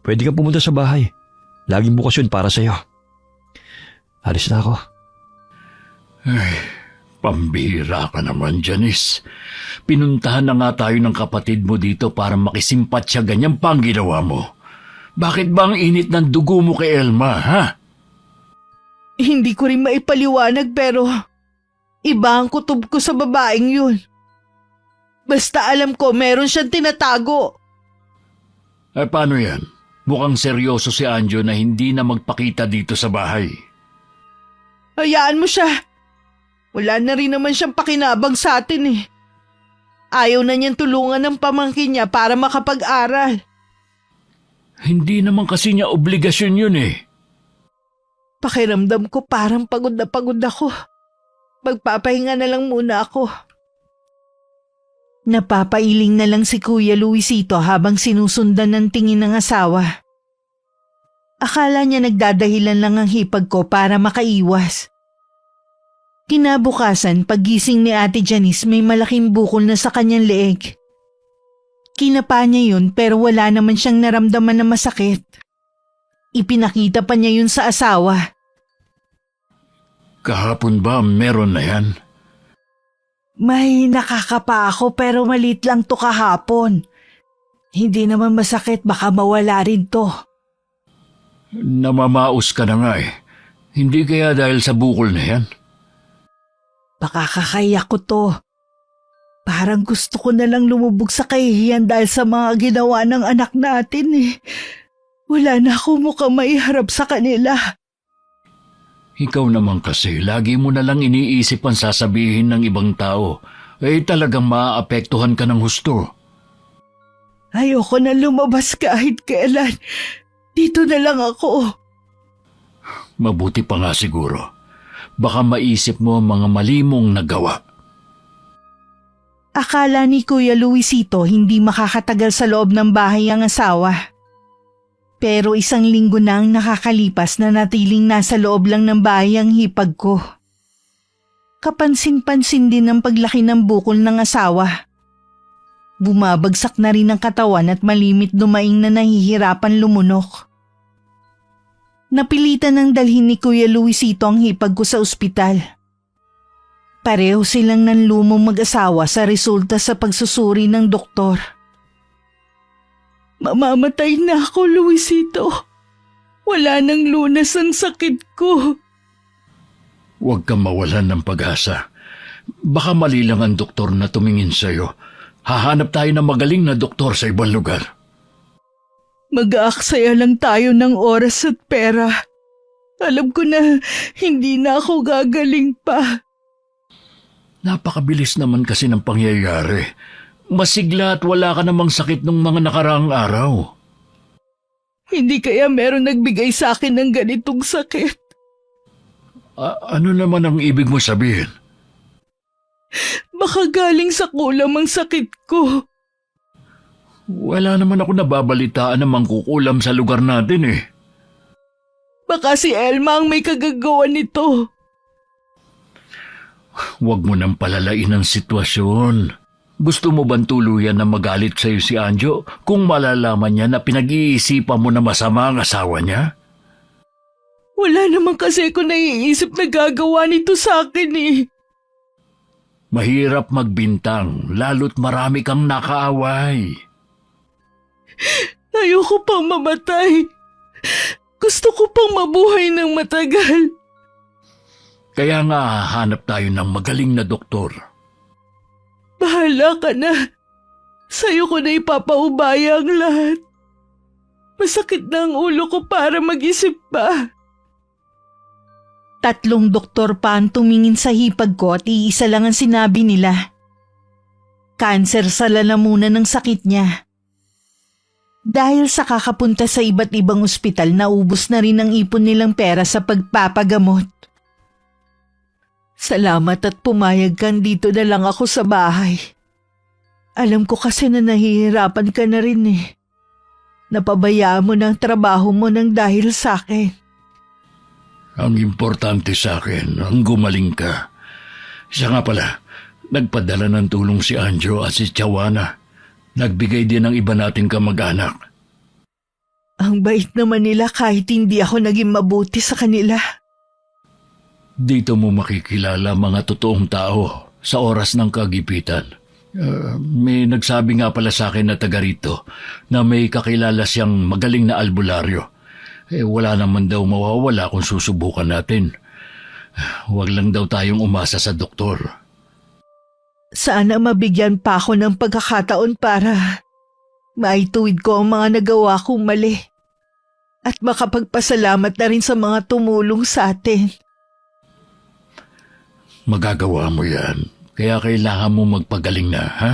D: Pwede kang pumunta sa bahay. Laging bukas yun para sa'yo. Alis na ako.
A: Ay, pambihira ka naman, Janice. Pinuntahan na nga tayo ng kapatid mo dito para makisimpat siya, ganyan pa ang ginawa mo. Bakit ba ang init ng dugo mo kay Elma, ha?
B: Hindi ko rin maipaliwanag pero iba ang kutob ko sa babaeng yun. Basta alam ko meron siyang tinatago.
A: Ay paano yan? Mukhang seryoso si Anjo na hindi na magpakita dito sa bahay.
B: Hayaan mo siya. Wala na rin naman siyang pakinabang sa atin eh. Ayaw na niyang tulungan ng pamangkin niya para makapag-aral.
A: Hindi naman kasi niya obligasyon yun eh.
B: Pakiramdam ko parang pagod na pagod ako. Magpapahinga na lang muna ako. Napapailing na lang si Kuya Luisito habang sinusundan ng tingin ng asawa. Akala niya nagdadahilan lang ang hipag ko para makaiwas. Kinabukasan, paggising ni Ate Janice may malaking bukol na sa kanyang leeg. Kinapa niya yun pero wala naman siyang naramdaman na masakit. Ipinakita pa niya yun sa asawa.
A: Kahapon ba meron na yan?
B: May nakakapa ako pero maliit lang to kahapon. Hindi naman masakit, baka mawala rin to.
A: Namamaos ka na nga eh. Hindi kaya dahil sa bukol na yan?
B: Baka kakaya ko to. Parang gusto ko na lang lumubog sa kahihiyan dahil sa mga ginawa ng anak natin eh. Wala na ako mukhang maiharap sa kanila.
A: Ikaw naman kasi, lagi mo na lang iniisip ang sasabihin ng ibang tao. Eh talagang maaapektuhan ka ng husto.
B: Ayoko na lumabas kahit kailan. Dito na lang ako.
A: Mabuti pa nga siguro. Baka maisip mo ang mga mali mong nagawa.
B: Akala ni Kuya Luisito hindi makakatagal sa loob ng bahay ang asawa. Pero 1 linggo na ang nakakalipas na natiling nasa loob lang ng bahay ang hipag ko. Kapansin-pansin din ang paglaki ng bukol ng asawa. Bumabagsak na rin ang katawan at malimit dumaing na nahihirapan lumunok. Napilitan ng dalhin ni Kuya Luisito ang hipag ko sa ospital. Pareho silang nanlumong mag-asawa sa resulta sa pagsusuri ng doktor. Mamamatay na ako, Luisito. Wala nang lunas ang sakit ko.
A: Huwag kang mawalan ng pag-asa. Baka mali lang ang doktor na tumingin sa'yo. Hahanap tayo ng magaling na doktor sa ibang lugar.
B: Mag-aaksaya lang tayo ng oras at pera. Alam ko na hindi na ako gagaling pa.
A: Napakabilis naman kasi ng pangyayari. Masigla at wala ka namang sakit nung mga nakaraang araw.
B: Hindi kaya meron nagbigay sa akin ng ganitong sakit.
A: Ano naman ang ibig mo sabihin?
B: Baka galing sa kulam ang sakit ko.
A: Wala naman ako nababalitaan na mangkukulam sa lugar natin eh.
B: Baka si Elma ang may kagagawa nito.
A: Huwag mo nang palalain ang sitwasyon. Gusto mo bang tuluyan na magalit sa'yo si Anjo kung malalaman niya na pinag-iisipan mo na masama ang asawa niya?
B: Wala naman kasi ako naiisip na gagawa nito sa akin eh.
A: Mahirap magbintang, lalo't marami kang nakaaway.
B: Ayoko pang mamatay. Gusto ko pang mabuhay ng matagal.
A: Kaya nga hanap tayo ng magaling na doktor.
B: Bahala ka na. Sa'yo ko na ipapaubaya ang lahat. Masakit na ang ulo ko para mag-isip pa. 3 doktor pa ang tumingin sa hipag ko at iisa lang ang sinabi nila. Kanser sa lalamunan ng sakit niya. Dahil sa kakapunta sa iba't ibang ospital, naubos na rin ang ipon nilang pera sa pagpapagamot. Salamat at pumayag kang dito na lang ako sa bahay. Alam ko kasi na nahihirapan ka na rin eh. Napabayaan mo ng trabaho mo nang dahil sa akin.
A: Ang importante sa akin, ang gumaling ka. Siya nga pala, nagpadala ng tulong si Anjo at si Chawana. Nagbigay din ng iba nating kamag-anak.
B: Ang bait naman nila kahit hindi ako naging mabuti sa kanila.
A: Dito mo makikilala mga totoong tao sa oras ng kagipitan. May nagsabi nga pala sa akin na taga rito na may kakilala siyang magaling na albularyo. Wala naman daw mawawala kung susubukan natin. Huwag lang daw tayong umasa sa doktor.
B: Sana mabigyan pa ako ng pagkakataon para maituwid ko ang mga nagawa kong mali. At makapagpasalamat na rin sa mga tumulong sa atin.
A: Magagawa mo yan. Kaya kailangan mo magpagaling na, ha?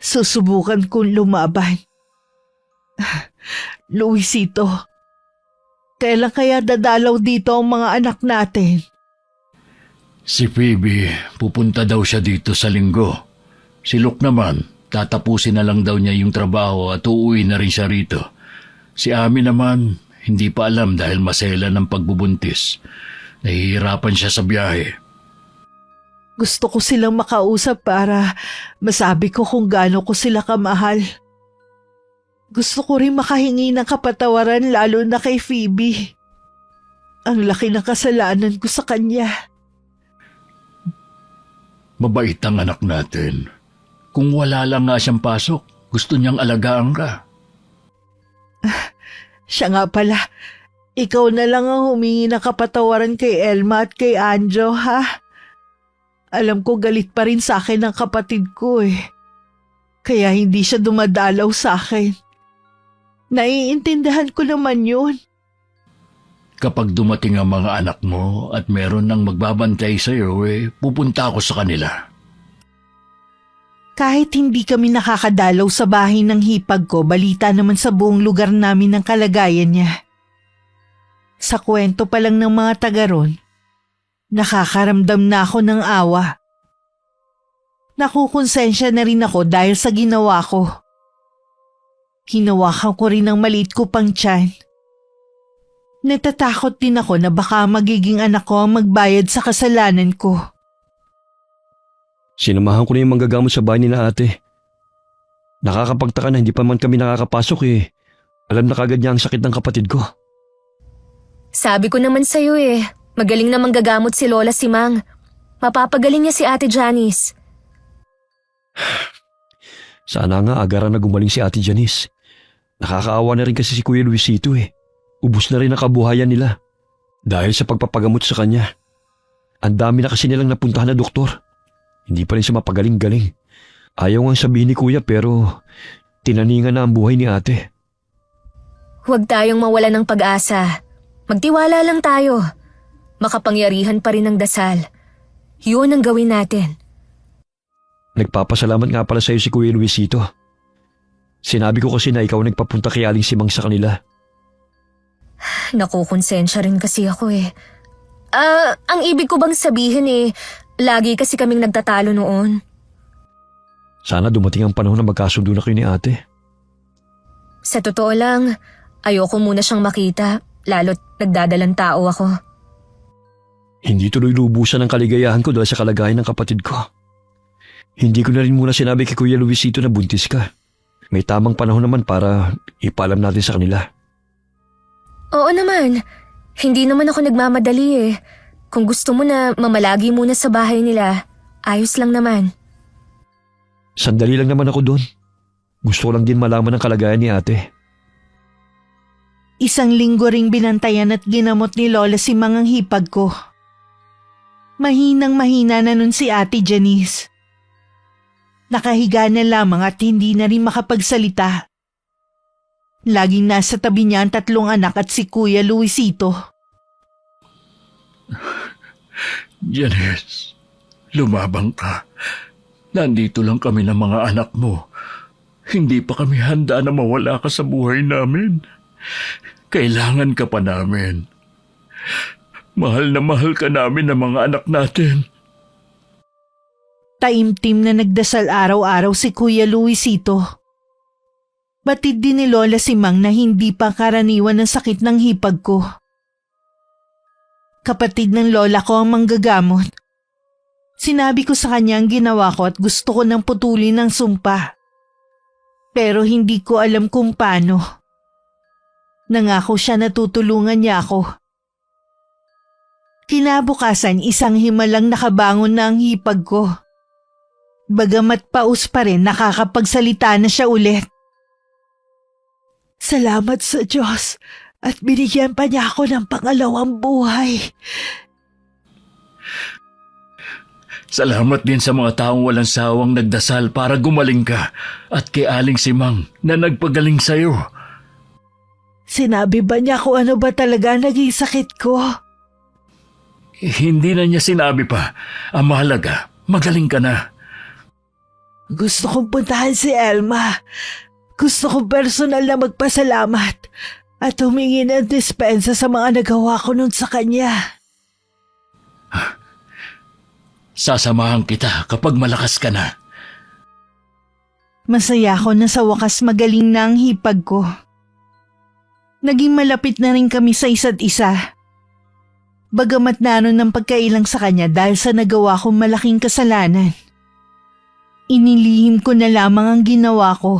B: Susubukan kong lumaban. Luisito, kailan kaya dadalaw dito ang mga anak natin?
A: Si Phoebe, pupunta daw siya dito sa linggo. Si Luke naman, tatapusin na lang daw niya yung trabaho at uuwi na rin siya rito. Si Ami naman, hindi pa alam dahil masela ng pagbubuntis. Nahihirapan siya sa biyahe.
B: Gusto ko silang makausap para masabi ko kung gaano ko sila kamahal. Gusto ko rin makahingi ng kapatawaran lalo na kay Phoebe. Ang laki ng kasalanan ko sa kanya.
A: Mabait ang anak natin. Kung wala lang nga siyang pasok, gusto niyang alagaan ka.
B: Siya nga pala, ikaw na lang ang humingi ng kapatawaran kay Elma at kay Anjo, ha? Alam ko galit pa rin sa akin ang kapatid ko eh. Kaya hindi siya dumadalaw sa akin. Naiintindihan ko naman yun.
A: Kapag dumating ang mga anak mo at meron nang magbabantay sa iyo, pupunta ako sa kanila.
B: Kahit hindi kami nakakadalaw sa bahay ng hipag ko, balita naman sa buong lugar namin ang kalagayan niya. Sa kwento pa lang ng mga taga ron, nakakaramdam na ako ng awa. Nakukonsensya na rin ako dahil sa ginawa ko. Hinawakan ko rin ang maliit ko pang tiyan. Natatakot din ako na baka magiging anak ko ang magbayad sa kasalanan ko.
D: Sinamahan ko na yung manggagamot sa bahay ni na ate. Nakakapagtaka na hindi pa man kami nakakapasok eh. Alam na kagad niya ang sakit ng kapatid ko.
C: Sabi ko naman sa'yo magaling na manggagamot si Lola Simang. Mapapagaling niya si Ate Janice.
D: Sana nga agaran na gumaling si Ate Janice. Nakakaawa na rin kasi si Kuya Luisito eh. Ubus na rin ang kabuhayan nila. Dahil sa pagpapagamot sa kanya. Ang dami na kasi nilang napuntahan na doktor. Hindi pa rin siya mapagaling-galing. Ayaw nga sabihin ni Kuya pero tinaningan na ang buhay ni ate.
C: Huwag tayong mawala ng pag-asa. Magtiwala lang tayo. Makapangyarihan pa rin ang dasal. Yun ang gawin natin.
D: Nagpapasalamat nga pala sa iyo si Kuya Luisito. Sinabi ko kasi na ikaw nagpapunta kay Aling Simang sa kanila.
C: Nakukonsensya rin kasi ako ang ibig ko bang sabihin lagi kasi kaming nagtatalo noon.
D: Sana dumating ang panahon na magkasundo na kayo ni ate.
C: Sa totoo lang, ayoko muna siyang makita, lalo't nagdadalang tao ako.
D: Hindi tuloy lubusan ang kaligayahan ko dahil sa kalagayan ng kapatid ko. Hindi ko na rin muna sinabi kay Kuya Luisito na buntis ka. May tamang panahon naman para ipaalam natin sa kanila.
C: Oo naman. Hindi naman ako nagmamadali Kung gusto mo na mamalagi muna sa bahay nila, ayos lang naman.
D: Sandali lang naman ako doon. Gusto ko lang din malaman ang kalagayan ni ate.
B: Isang linggo ring binantayan at ginamot ni Lola Simang ang hipag ko. Mahinang-mahina na nun si Ate Janice. Nakahiga na lamang at hindi na rin makapagsalita. Laging nasa tabi niya ang 3 anak at si Kuya Luisito.
A: Janice, lumabang ka. Nandito lang kami ng mga anak mo. Hindi pa kami handa na mawala ka sa buhay namin. Kailangan ka pa namin. Mahal na mahal ka namin ng mga anak natin.
B: Taimtim na nagdasal araw-araw si Kuya Luisito. Batid din ni Lola Simang na hindi pa karaniwan ang sakit ng hipag ko. Kapatid ng lola ko ang manggagamot. Sinabi ko sa kanya ang ginawa ko at gusto ko nang putulin ng sumpa. Pero hindi ko alam kung paano. Nangako siya na tutulungan niya ako. Kinabukasan isang himalang nakabangon na ang hipag ko. Bagamat paus pa rin nakakapagsalita na siya ulit. Salamat sa Diyos at binigyan pa niya ako ng pangalawang buhay.
A: Salamat din sa mga taong walang sawang nagdasal para gumaling ka at kay Aling Simang na nagpagaling sa'yo.
B: Sinabi ba niya kung ano ba talaga naging sakit ko?
A: Hindi na niya sinabi pa. Ang mahalaga, magaling ka na.
B: Gusto kong puntahan si Elma. Gusto kong personal na magpasalamat at humingi ng dispensa sa mga nagawa ko nun sa kanya.
A: Sasamahan kita kapag malakas ka na.
B: Masaya ako na sa wakas magaling na ang hipag ko. Naging malapit na rin kami sa isa't isa. Bagamat naroon ng pagkailang sa kanya dahil sa nagawa kong malaking kasalanan. Inilihim ko na lamang ang ginawa ko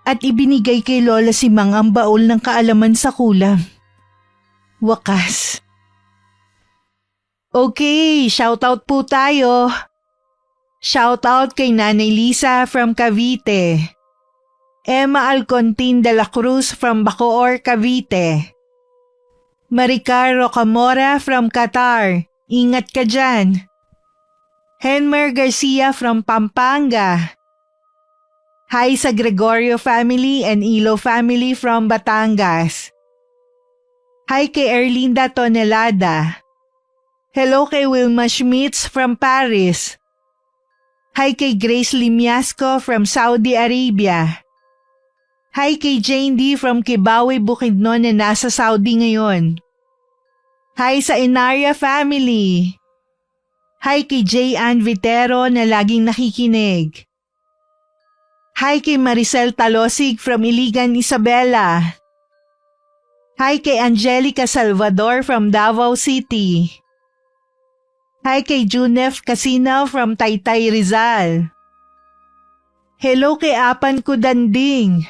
B: at ibinigay kay Lola Simang ang baul ng kaalaman sa kulam. Wakas. Okay, shoutout po tayo. Shoutout kay Nanay Lisa from Cavite. Emma Alcontin de la Cruz from Bacoor, Cavite. Maricar Rocamora from Qatar. Ingat ka dyan. Henmer Garcia from Pampanga. Hi sa Gregorio family and Ilo family from Batangas. Hi kay Erlinda Tonelada. Hello kay Wilma Schmitz from Paris. Hi kay Grace Limiasco from Saudi Arabia. Hi kay Jane D from Kibawe, Bukidnon na nasa Saudi ngayon. Hi sa Inaria family. Hi kay J. Ann Vitero na laging nakikinig. Hi kay Maricel Talosig from Iligan, Isabela. Hi kay Angelica Salvador from Davao City. Hi kay Junef Casino from Taytay, Rizal. Hello kay Apan Kudanding.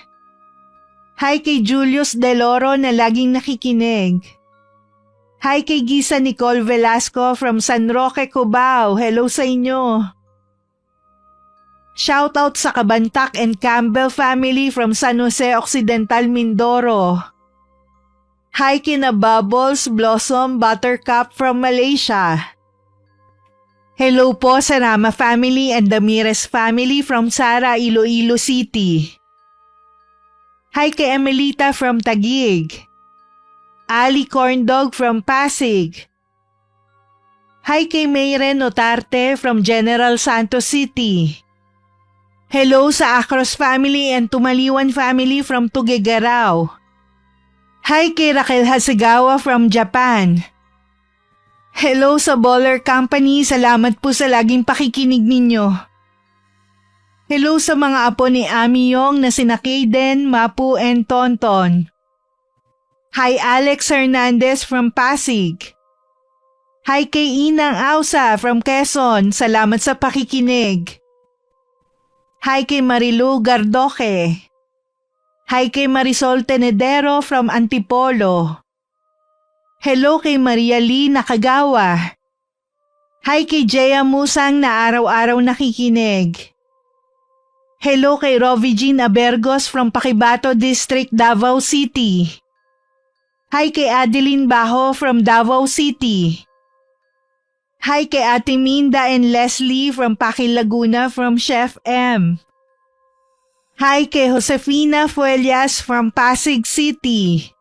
B: Hi kay Julius Deloro na laging nakikinig. Hi kay Gisa Nicole Velasco from San Roque, Cubao. Hello sa inyo. Shoutout sa Kabantak and Campbell family from San Jose Occidental, Mindoro. Hi kina Bubbles, Blossom, Buttercup from Malaysia. Hello po sa Rama family and Damirez family from Sara, Iloilo City. Hi kay Emelita from Taguig. Ali Corndog from Pasig. Hi kay Mayren Notarte from General Santos City. Hello sa Acros family and Tumaliwan family from Tuguegarao. Hi kay Raquel Hasegawa from Japan. Hello sa Baller Company, salamat po sa laging pakikinig ninyo. Hello sa mga apo ni Ami Yong na sina Kaden, Mapu, and Tonton. Hi Alex Hernandez from Pasig. Hi kay Inang Ausa from Quezon, salamat sa pakikinig. Hi kay Marilu Gardoque. Hi kay Marisol Tenedero from Antipolo. Hello kay Maria Lee Nakagawa. Hi kay Jaya Musang na araw-araw nakikinig. Hello kay Rovi Jean Abergos from Paquibato District, Davao City. Hi kay Adeline Bajo from Davao City. Hi kay Ate Minda and Leslie from Pakil Laguna from Chef M. Hi kay Josefina Fuelias from Pasig City.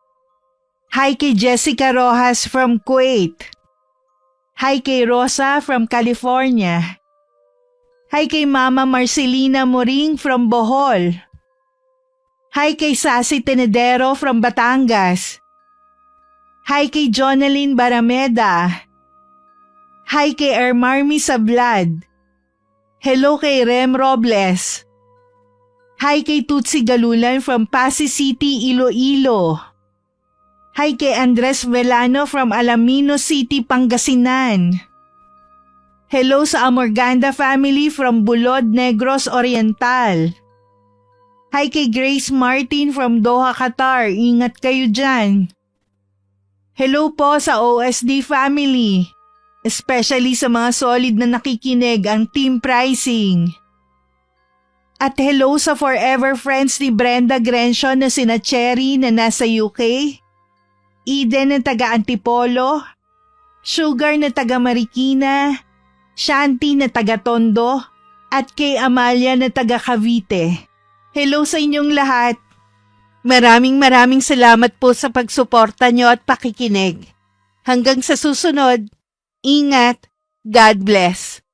B: Hi kay Jessica Rojas from Kuwait. Hi kay Rosa from California. Hi kay Mama Marcelina Moring from Bohol. Hi kay Sassy Tenedero from Batangas. Hi kay Jonalyn Barameda. Hi kay Ermarmi Sablad. Hello kay Rem Robles. Hi kay Tutsi Galulan from Pasig City, Iloilo. Hi kay Andres Velano from Alamino City, Pangasinan. Hello sa Amorganda family from Bulod, Negros Oriental. Hi kay Grace Martin from Doha, Qatar. Ingat kayo dyan. Hello po sa OSD family. Especially sa mga solid na nakikinig ang team pricing. At hello sa forever friends ni Brenda Grencio na sina Cherry na nasa UK, Eden na taga Antipolo, Sugar na taga Marikina, Shanti na taga Tondo, at kay Amalia na taga Cavite. Hello sa inyong lahat. Maraming salamat po sa pagsuporta nyo at pakikinig. Hanggang sa susunod, ingat, God bless.